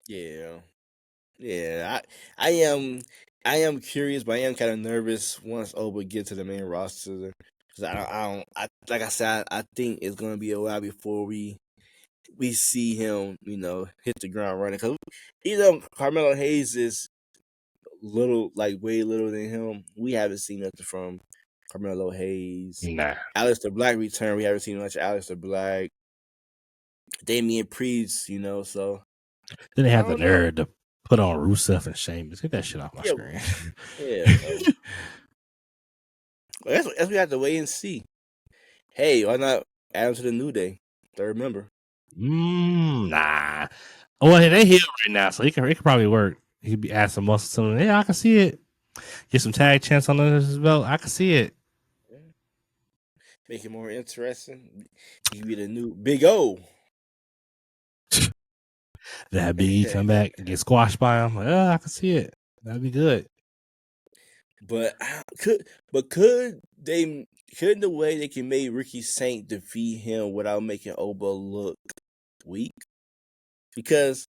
Yeah. Yeah, I am curious, but I am kind of nervous once Oba gets to the main roster. Cause like I said, I think it's gonna be a while before we see him, hit the ground running. Cause Carmelo Hayes is little, like way little than him. We haven't seen nothing from Carmelo Hayes. Nah. Aleister Black return. We haven't seen much of Aleister Black. Damian Priest, so Then they I have the don't know. nerve to put on Rusev and Sheamus. Get that shit off my Yeah, screen. yeah. So that's we have to wait and see. Hey, why not add him to the New Day? Third member. Nah. Well, they heal right now, so it could probably work. He could be add some muscle to him. Yeah, I can see it. Get some tag chance on his belt. I can see it. Yeah. Make it more interesting. He could be the new Big O. That Big E come back and get squashed by him. I can see it. That'd be good. But could they? Couldn't the way they can make Ricky Saint defeat him without making Oba look weak? Because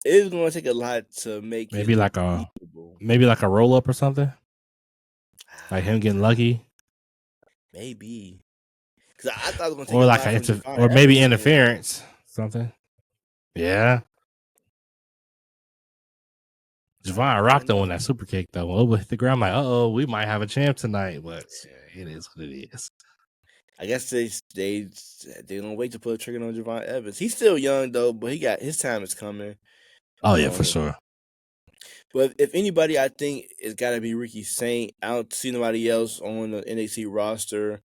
it is going to take a lot to make Maybe him look like a believable. roll up or something. Like him getting lucky. Maybe. Because I thought it was going to take Or a like lot from Javon or maybe Evans to win. interference. Something. Yeah. Javon rocked on that super kick though. Oba hit the ground. I'm like, we might have a champ tonight, but it is what it is. I guess they don't wait to pull a trigger on Javon Evans. He's still young though, but his time is coming. Oh yeah, for sure. But if anybody, I think it's got to be Ricky Saint. I don't see nobody else on the NXT roster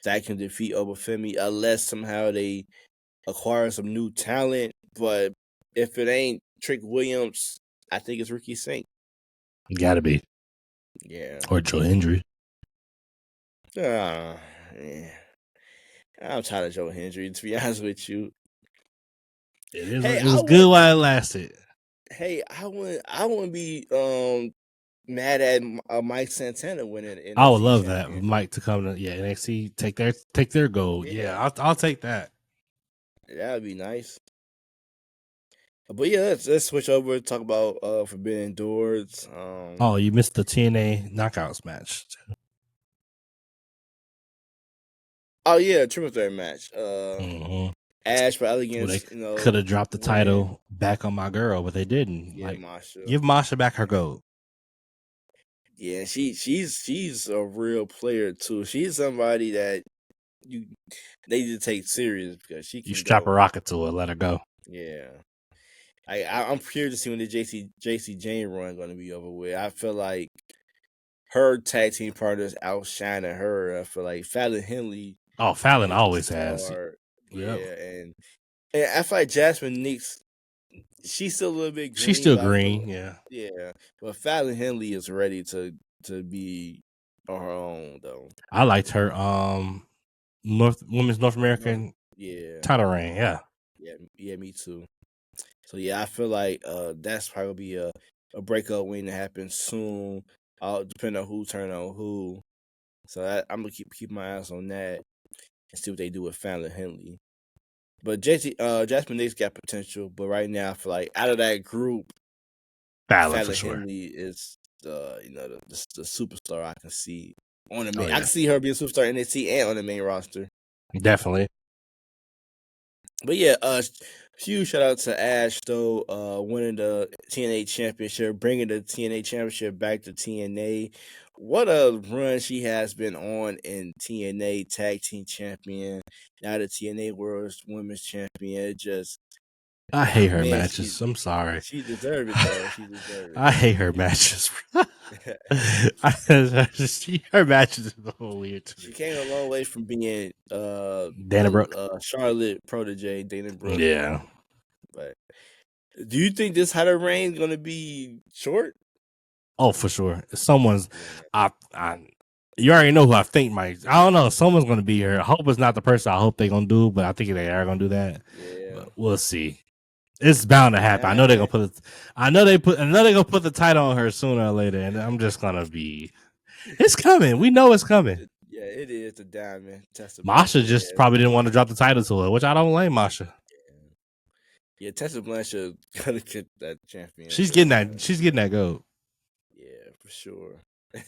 that can defeat Obafemi unless somehow they acquire some new talent. But if it ain't Trick Williams, I think it's Ricky Saint. Gotta be. Yeah. Or Joe Hendry. Yeah. I'm tired of Joe Hendry, to be honest with you. It was good while it lasted. Hey, I wouldn't be mad at Mike Santana winning. NXT I would love that Mike to come to NXT take their gold. Yeah, I'll take that. That would be nice. But yeah, let's switch over and talk about Forbidden Doors. You missed the TNA Knockouts match. Oh yeah, triple threat match. Ash for Elegance. They could have dropped the title back on my girl, but they didn't. Yeah, Masha. Give Masha back her gold. Yeah, she's a real player too. She's somebody that they need to take serious because she can. You strap a rocket to her, let her go. Yeah. I'm curious to see when the JC Jane run going to be over with. I feel like her tag team partners outshining her. I feel like Fallon Henley. Oh, Fallon always has. Yeah, and I feel like Jasmine Nix. She's still a little bit green. She's still green, yeah. Yeah, but Fallon Henley is ready to be on her own though. I liked her Women's North American title reign. Yeah, me too. So yeah, I feel like that's probably be a breakup waiting to happen soon. Depending on who turn on who. So I'm gonna keep my eyes on that and see what they do with Fallon Henley. But Jasmine Nix got potential, but right now I feel like out of that group, Fallon Henley is the superstar I can see on the main. I can see her being a superstar in NXT and on the main roster. Definitely. But yeah, Huge shout out to Ash though, winning the TNA championship, bringing the TNA championship back to TNA. What a run she has been on in TNA Tag Team Champion, now the TNA World Women's Champion. It just, I hate her man, matches. I'm sorry. she deserved it though. She deserved it I hate though. her matches. Her matches is a little weird to She me. came a long way from being Dana Brooke. Charlotte protege, Dana Brooke. Yeah. But do you think this Hunter reign is gonna be short? Oh, for sure. Someone's. I. You already know who I think might. I don't know. Someone's going to be here. I hope it's not the person I hope they're going to do, but I think they are going to do that. Yeah. But we'll see. It's bound to happen. I know they're gonna put it. I know they're gonna put the title on her sooner or later, and I'm just gonna be. It's coming. We know it's coming. Yeah, it is the diamond. Masha just probably didn't want to drop the title to her, which I don't blame Masha. Yeah, Tessa Blanchard gotta get that champion. She's getting that. She's getting that gold. Yeah, for sure.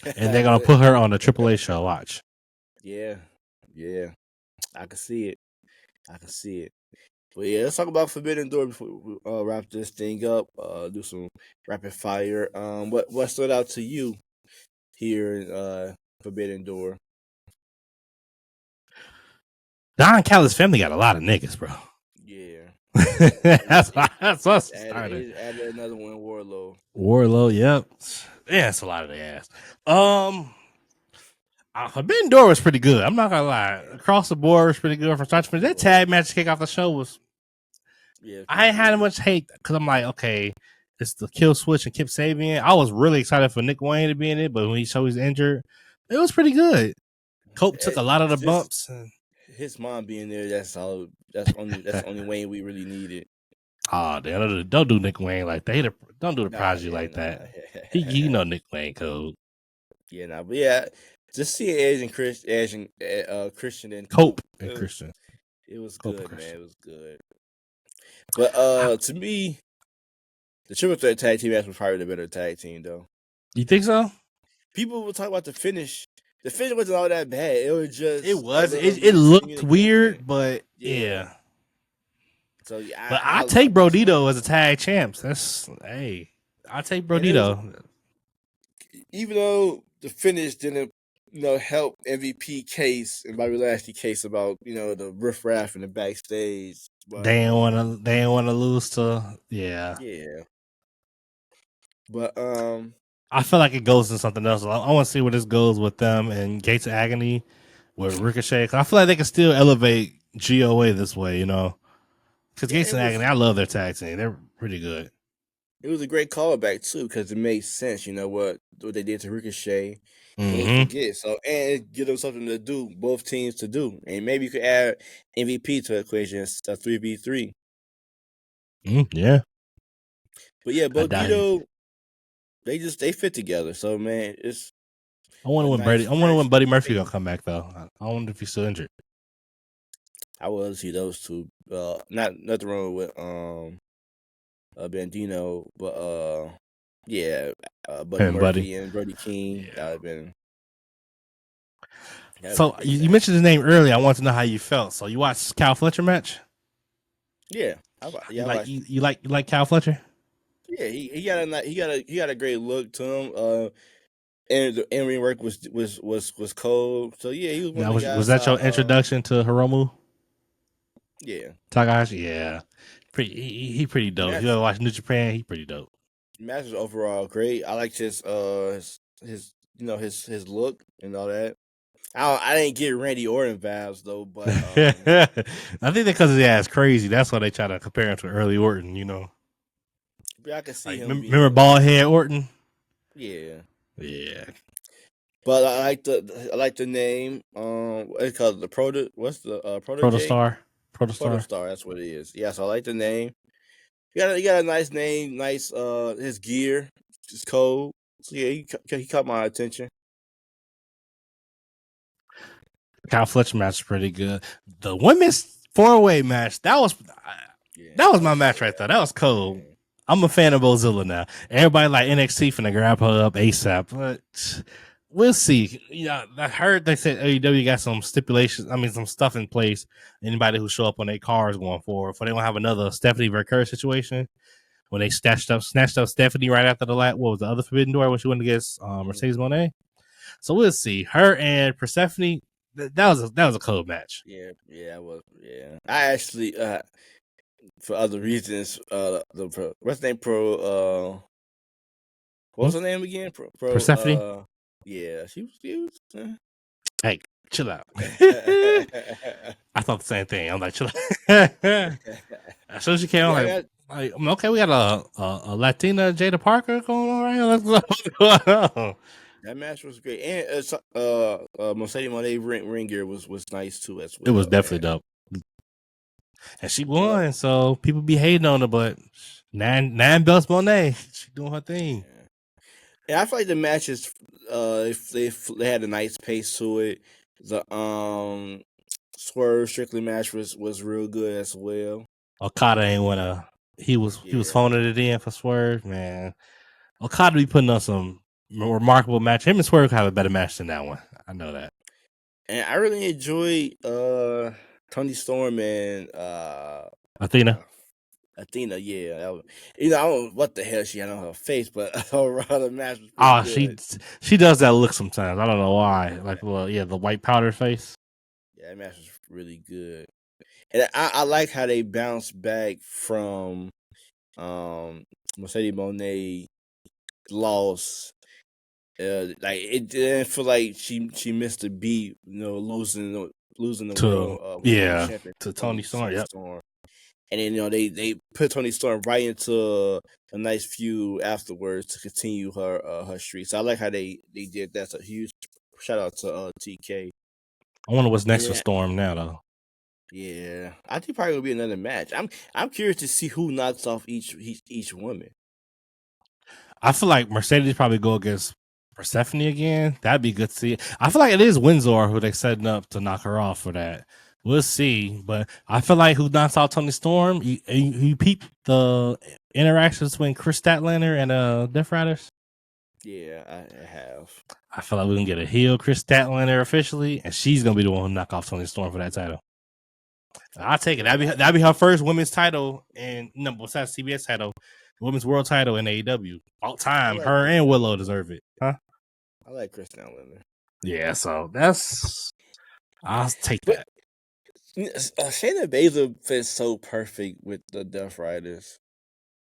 And they're gonna put her on the AAA show. Watch. Yeah, I can see it. But yeah, let's talk about Forbidden Door before we wrap this thing up. Do some rapid fire. What stood out to you here in Forbidden Door? Don Callis' family got a lot of niggas, bro. Yeah, that's what started. Added another one, Warlow, yep. Yeah, it's a lot of the ass. Forbidden Door was pretty good. I'm not gonna lie. Across the board was pretty good from start to finish. That tag match to kick off the show was. Yeah, I ain't had much hate because I'm like, okay, it's the Kill Switch and Kip Sabian. I was really excited for Nick Wayne to be in it, but when he showed he's injured, it was pretty good. Cope took a lot of the bumps. His mom being there, that's all. That's the only Wayne we really needed. Oh, don't do Nick Wayne like that. Don't do the prodigy like that. You know Nick Wayne code. Yeah, but yeah, just seeing Edge and Christian and Cope and Christian. It was good, man. It was good. But to me, the triple threat tag team match was probably the better tag team, though. You think so? People will talk about the finish. The finish wasn't all that bad. It was just. It looked weird, but yeah. So yeah, but I take Brodito as a tag champs. I take Brodito. Even though the finish didn't, help MVP case and Bobby Lashley case about the riffraff in the backstage. But, they didn't want to lose to Yeah. But I feel like it goes into something else. I want to see where this goes with them and Gates of Agony with Ricochet. I feel like they can still elevate GOA this way, Because Gates of Agony, I love their tag team. They're pretty good. It was a great callback too because it made sense. what they did to Ricochet. Mm-hmm. And it give them something to do, both teams to do, and maybe you could add MVP to the equation, a 3v3. Yeah. But yeah, Brodito, they fit together. So man, it's. I wonder when Buddy Murphy gonna come back though. I wonder if he's still injured. I will see those two. Nothing wrong with Bandino, but Buddy Murphy and Brody King. Yeah. That would have been. So you mentioned his name earlier. I want to know how you felt. So you watched Kyle Fletcher match? Yeah, you like Kyle Fletcher? Yeah, he got a great look to him. And the in-ring work was cold. So yeah, he was one of the guys. Was that your introduction to Hiromu? Yeah, Takahashi. Yeah, he pretty dope. You ever watch New Japan? He pretty dope. Match was overall great. I liked his look and all that. I didn't get Randy Orton vibes though, but I think because his ass crazy. That's why they try to compare him to early Orton. But I can see him. Remember bald head Orton? Yeah. But I like the name. It's called the Protostar. Protostar. That's what it is. Yeah, so I like the name. He got a nice name. Nice. His gear is cold. So yeah, he caught my attention. Kyle Fletcher match is pretty good. The women's 4-way match that was my match right there. That was cold. Yeah. I'm a fan of Bozilla now. Everybody like NXT finna grab her up ASAP, but we'll see. Yeah, I heard they said AEW got some stipulations. I mean, some stuff in place. Anybody who show up on their cars going forward, for they don't have another Stephanie Verker situation when they snatched up Stephanie right after the last. What was the other Forbidden Door when she went against Mercedes Moné? So we'll see. Her and Persephone. That was a cold match. Yeah, I actually, for other reasons, what's the name? What was her name again? Persephone. Yeah, she was. Hey, chill out. I thought the same thing. I'm like, chill out. As soon as she came, I'm like, okay, we got a Latina Jada Parker going on right here. Let's go. That match was great, and Mercedes Moné ring gear was nice too as well. It was definitely dope, and she won. So people be hating on her, but nine belts Monet, she doing her thing. Yeah. And I feel like the matches, if they had a nice pace to it. The Swerve Strickland match was real good as well. Okada ain't wanna. He was phoning it in for Swerve, man. Okada be putting on some remarkable match. Him and Swerve have a better match than that one. I know that. And I really enjoyed Tony Storm and Athena. Athena, yeah. I don't know what the hell she had on her face, but overall the match was pretty good. She does that look sometimes. I don't know why. Like, well, yeah, the white powder face. Yeah, that match was really good. And I like how they bounced back from Mercedes Moné loss. Like it didn't feel like she missed a beat, losing the world championship to Tony Storm. Yep. And then they put Tony Storm right into a nice feud afterwards to continue her streak. So I like how they did that. So huge shout out to TK. I wonder what's next for Storm now though. Yeah, I think probably gonna be another match. I'm curious to see who knocks off each woman. I feel like Mercedes probably go against Persephone again. That'd be good to see. I feel like it is Windsor who they setting up to knock her off for that. We'll see, but I feel like who knocks out Tony Storm. You peep the interactions between Chris Statlander and Death Riders. Yeah, I have. I feel like we can get a heel Chris Statlander officially, and she's gonna be the one who knock off Tony Storm for that title. I'll take it. That'd be her first women's title, and besides CBS title, women's world title in AEW all time. Like her and Willow deserve it, huh? I like Chris Statlander. Yeah, so I'll take that. Shayna Baszler fits so perfect with the Death Riders.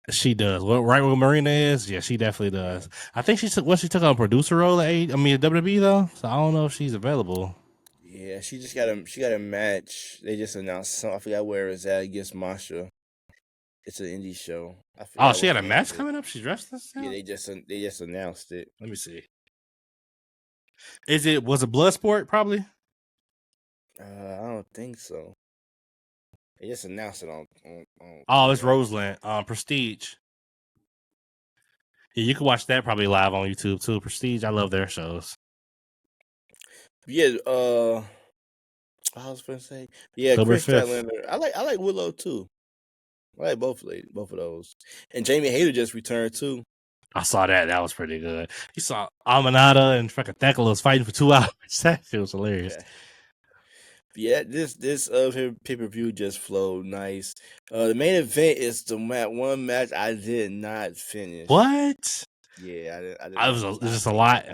She does. Well, right where Marina is, yeah, she definitely does. I think she took on a producer role at WWE though, so I don't know if she's available. Yeah, she got a match. They just announced something. I forgot where it's at against Masha. It's an indie show. She had a match coming up. She's dressed this. Yeah, they just announced it. Let me see. Was it Bloodsport? Probably. I don't think so. They just announced it on it's Roseland. Prestige. Yeah, you can watch that probably live on YouTube too. Prestige, I love their shows. Yeah, I was gonna say, yeah, Chris Statlander. I like Willow too. I like both of those. And Jamie Hayter just returned too. I saw that. That was pretty good. You saw Aminata and fucking Thekla was fighting for 2 hours. That shit was hilarious. Yeah, this pay-per-view just flowed nice. The main event is the one match I did not finish. What? Yeah, I didn't. It was just a lot.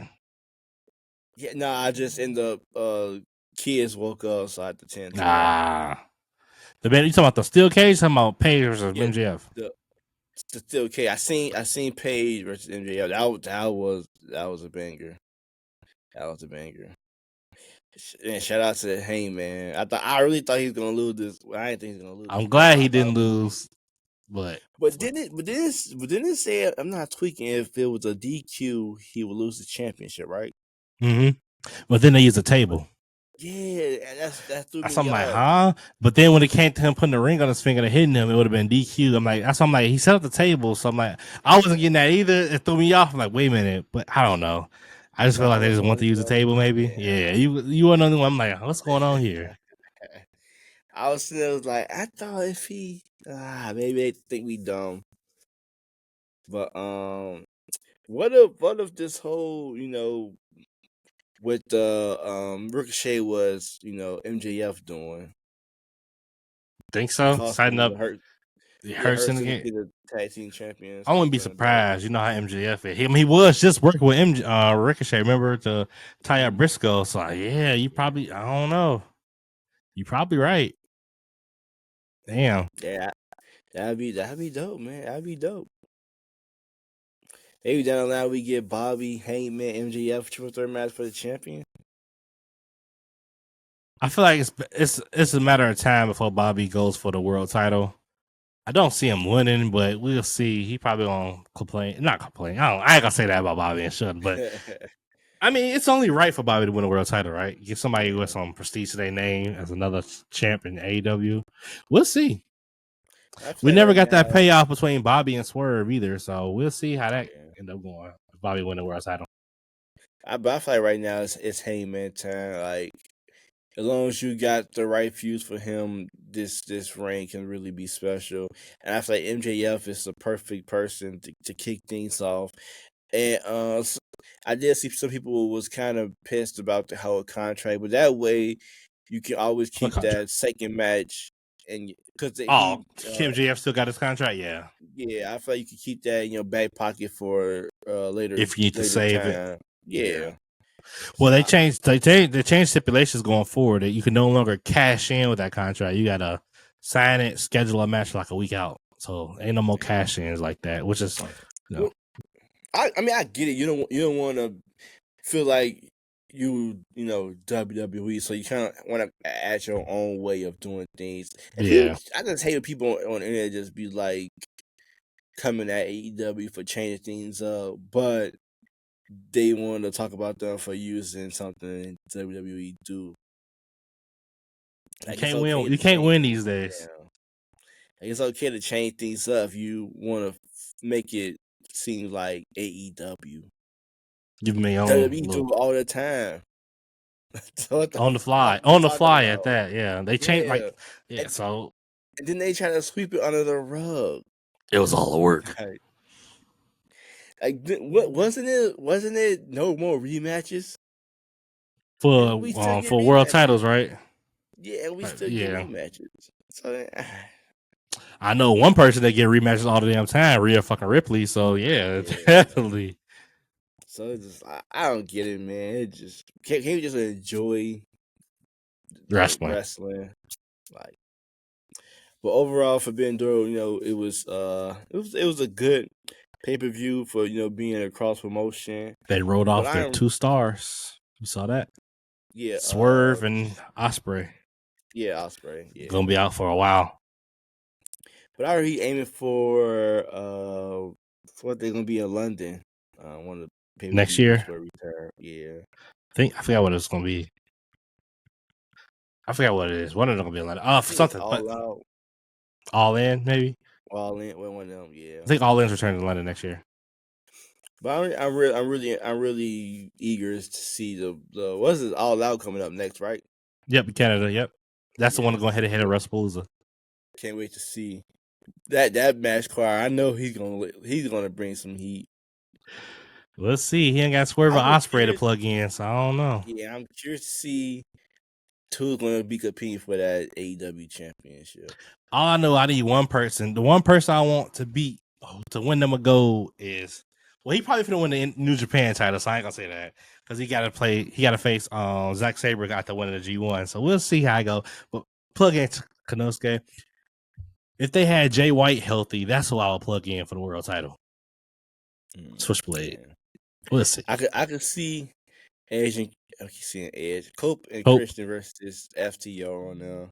Yeah, no, I just end up kids woke up, so I had to tend to the man, you talking about the steel cage? Talking about Paige versus MJF? The steel cage. I seen Paige versus MJF. That was a banger. That was a banger. And shout out to Heyman. I really thought he was gonna lose this. I didn't think he was gonna lose. I'm glad he didn't lose, but didn't it say, I'm not tweaking, if it was a DQ he would lose the championship, right? Mm-hmm. But then they used a table. Yeah, that threw me off. I'm like, huh? But then when it came to him putting the ring on his finger and hitting him, it would have been DQ. I'm like, he set up the table, so I'm like, I wasn't getting that either. It threw me off. I'm like, wait a minute, but I don't know. I just feel like they just want to use the table, maybe. Yeah, you weren't the one. I'm like, what's going on here? I was like, I thought if he maybe they think we dumb. But what if this whole what the Ricochet was, MJF doing. Think so? Cost Signing him up the hurt. it Yeah, hurts in hurts the him to game. be the tag team champions I wouldn't be during the surprised. You know how MJF is. He was just working with Ricochet, remember, to tie up Briscoe. So yeah, you probably I don't know. You probably right. Damn. Yeah, that'd be dope, man. That'd be dope. Maybe down the line we get Bobby, Heyman, MJF triple threat match for the champion. I feel like it's a matter of time before Bobby goes for the world title. I don't see him winning, but we'll see. He probably won't complain. Not complain. I ain't gonna say that about Bobby and shouldn't, but I mean, it's only right for Bobby to win a world title, right? Get somebody with some prestige to their name as another champ in AEW. We'll see. We Like never right got that now, payoff between Bobby and Swerve either, so we'll see how that yeah. end up going. If Bobby win the world title. But I feel like right now it's Heyman time. Like as long as you got the right fuse for him, this reign can really be special. And I feel like MJF is the perfect person to kick things off. And I did see some people was kind of pissed about the whole contract, but that way you can always What keep contract? that second match, and because Oh, Kim JF still got his contract, yeah. yeah, I feel like you can keep that in your back pocket for If you need to later save it. time. Yeah. Yeah. Well, So they changed stipulations going forward that you can no longer cash in with that contract. You gotta sign it, schedule a match like a week out. So ain't no more cash ins like that, which is well, I mean I get it. You don't want to feel like WWE, so you kind of want to add your own way of doing things. And yeah. I just hate when people on the internet just be like coming at AEW for changing things up, but they want to talk about them for using something WWE do. You Like it's can't okay win. to You can't change. win these days. Yeah. Like it's okay to change things up if you want to make it seem like AEW. Give me your own WWE do look it all the time. So what the on the fuck fly. you On the talking fly at about? that. Yeah, they changed Yeah. like yeah. And, So and then they try to sweep it under the rug. it was all the work What wasn't it? Wasn't it no more rematches? And we still get for world rematches. titles, right? Yeah, and we still get Yeah. rematches. So I know one person that get rematches all the damn time, Rhea fucking Ripley. So yeah, yeah. definitely. So it's just I don't get it, man. It just can't you just enjoy the Wrestling. wrestling, like. But overall, for Ben Duro, it was a good pay-per-view for being a cross promotion. They wrote But off their 2 stars. You saw that? yeah, Swerve and Osprey yeah, Osprey, yeah. gonna be out for a while. But I heard he aiming for what they're gonna be in London. One of the pay-per-views Next year. for return. Yeah. I forgot what it's gonna be. I forgot what it is. One of them gonna be like for something, but All Out, All In maybe. All In, one of them. Yeah. I think All In's returning to London next year. But I'm really eager to see the what's it All Out coming up next, right? Yep, Canada. Yep, that's the one to go head to head at WrestlePalooza. Can't wait to see that match card. I know he's gonna bring some heat. Let's see. He ain't got Swerve or Osprey to plug in, so I don't know. Yeah, I'm curious to see who's gonna be competing for that AEW championship. All I know, I need one person. The one person I want to beat to win them a gold is he probably finna win the New Japan title. So I ain't gonna say that because he got to face Zack Sabre got to win the G1. So we'll see how I go. But plug in Konosuke. If they had Jay White healthy, that's who I would plug in for the world title. Switchblade. We'll see. I could see Edge and I keep seeing Edge, Cope and Cope. Christian versus FTO on there.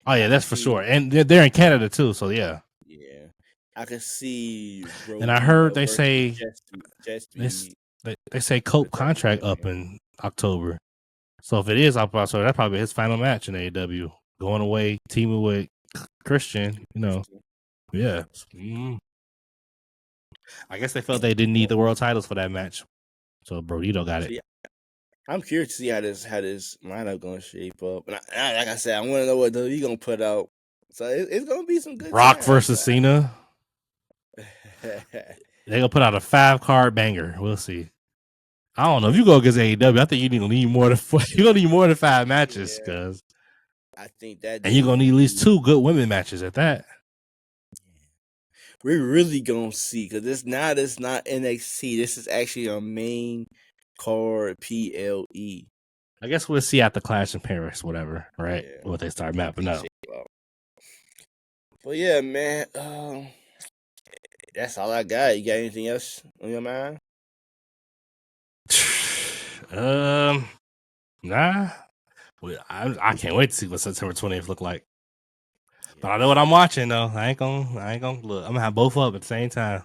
Oh yeah, that's for sure. And they're in Canada too, so yeah. Yeah, I could see. And I heard they say they say Cope contract up in October. So if it is up October, that's probably his final match in AEW. Going away, teaming with Christian, yeah. Mm-hmm. I guess they felt they didn't need the world titles for that match, so Brodito got it. I'm curious to see how this lineup gonna shape up. And like I said, I want to know what he gonna put out. So it's gonna be some good. Rock versus Cena. They gonna put out a 5-card banger. We'll see. I don't know if you go against AEW. I think you're gonna need more than 5 matches, Yeah, cause I think that and you're gonna need at least 2 good women matches at that. We're really gonna see because it's not NXT. This is actually a main card PLE. I guess we'll see at the Clash in Paris, whatever, right? Yeah, What they start mapping up. But yeah, man. That's all I got. You got anything else on your mind? Nah. I can't wait to see what September 20th look like. Yeah, But I know what I'm watching though. I ain't gonna look. I'm gonna have both up at the same time.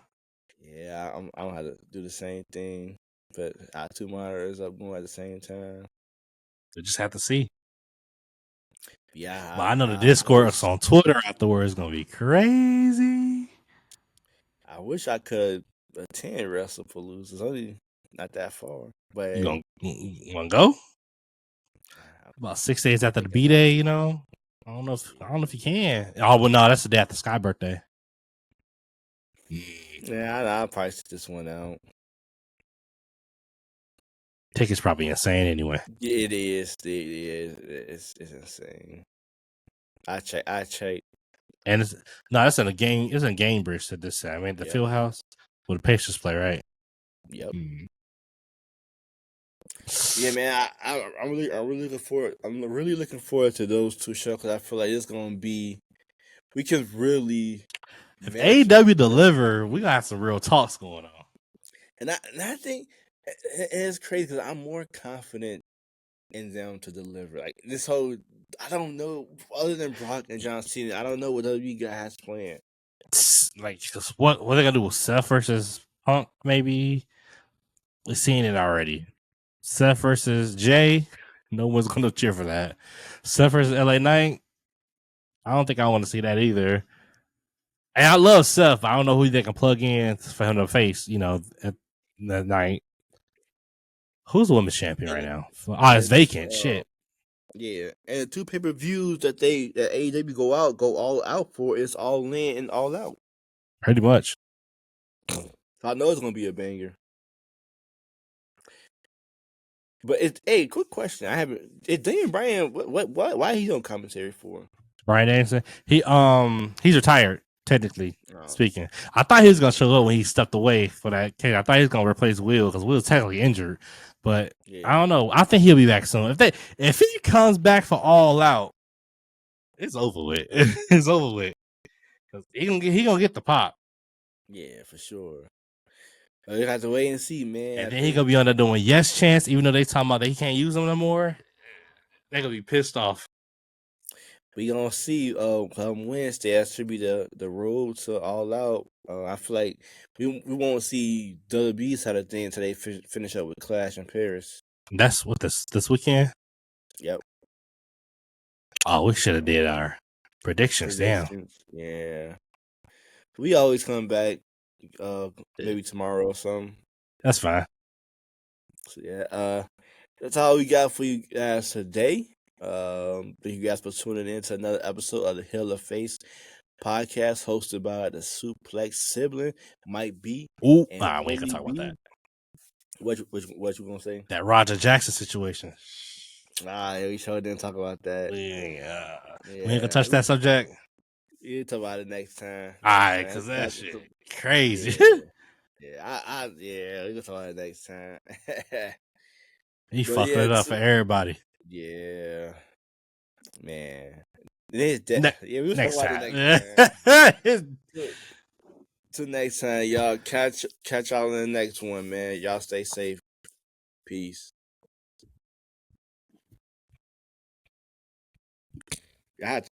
Yeah, I'm gonna have to do the same thing. But our 2 monitors up going at the same time. We just have to see. Yeah, But I know the I discourse wish on Twitter afterwards is gonna be crazy. I could attend WrestlePalooza. It's only not that far, but You wanna go? About 6 days I after the think B Day, you know. I don't know if you can. Oh well, no, that's the day after Sky birthday. Yeah, I'll probably sit this one out. Tickets probably insane anyway. It is. It's insane. I check. And it's in a game. It's in Game Bridge to this side. I mean, the Field House where the Pacers play, right? Yep. Yeah, man. I'm really looking forward. I'm really looking forward to those 2 shows because I feel like it's gonna be. We can really. If Match up. AEW deliver, we got some real talks going on. And I think it's crazy because I'm more confident in them to deliver. Like this whole, I don't know, other than Brock and John Cena, I don't know what WWE guys planned. Like, what they gonna do with Seth versus Punk? Maybe we've seen it already. Seth versus Jay. No one's gonna cheer for that. Seth versus LA Knight. I don't think I want to see that either. And I love Seth. I don't know who they can plug in for him to face. At that night. Who's the women's champion right now? It's vacant. Shit. Yeah, and the 2 pay-per-views that AEW go all out for is All In and All Out. Pretty much. So I know it's gonna be a banger. But quick question. I haven't. Is Daniel Bryan why he on commentary for? Brian Anderson. He's retired, technically speaking. I thought he was gonna show up when he stepped away for that case. I thought he was gonna replace Will because Will's technically injured. But I don't know. I think he'll be back soon. If he comes back for All Out, it's over with. It's over with. Cause he gonna get the pop. Yeah, for sure. We have to wait and see, man. And then he gonna be on there doing Yes Chance, even though they talking about that he can't use them no more. They gonna be pissed off. We gonna see. Come Wednesday, that should be the road to All Out. I feel like we won't see WWE side of things until they finish up with Clash in Paris. That's what this weekend. Yep. Oh, we should have did our predictions. Damn. Yeah. We always come back. Maybe tomorrow or something. That's fine. So yeah. That's all we got for you guys today. Thank you guys for tuning in to another episode of the Hill of Face podcast hosted by the Suplex Sibling, Mike B. Ooh, we ain't gonna talk about that. What you gonna say? That Roger Jackson situation. Yeah, we sure didn't talk about that. We ain't gonna touch that subject. You talk about it next time. All right, because that shit crazy. Yeah, we can talk about it next time. He fucking it up for everybody. Yeah, man. Next time. Till next time, y'all. Catch y'all in the next one, man. Y'all stay safe. Peace. I had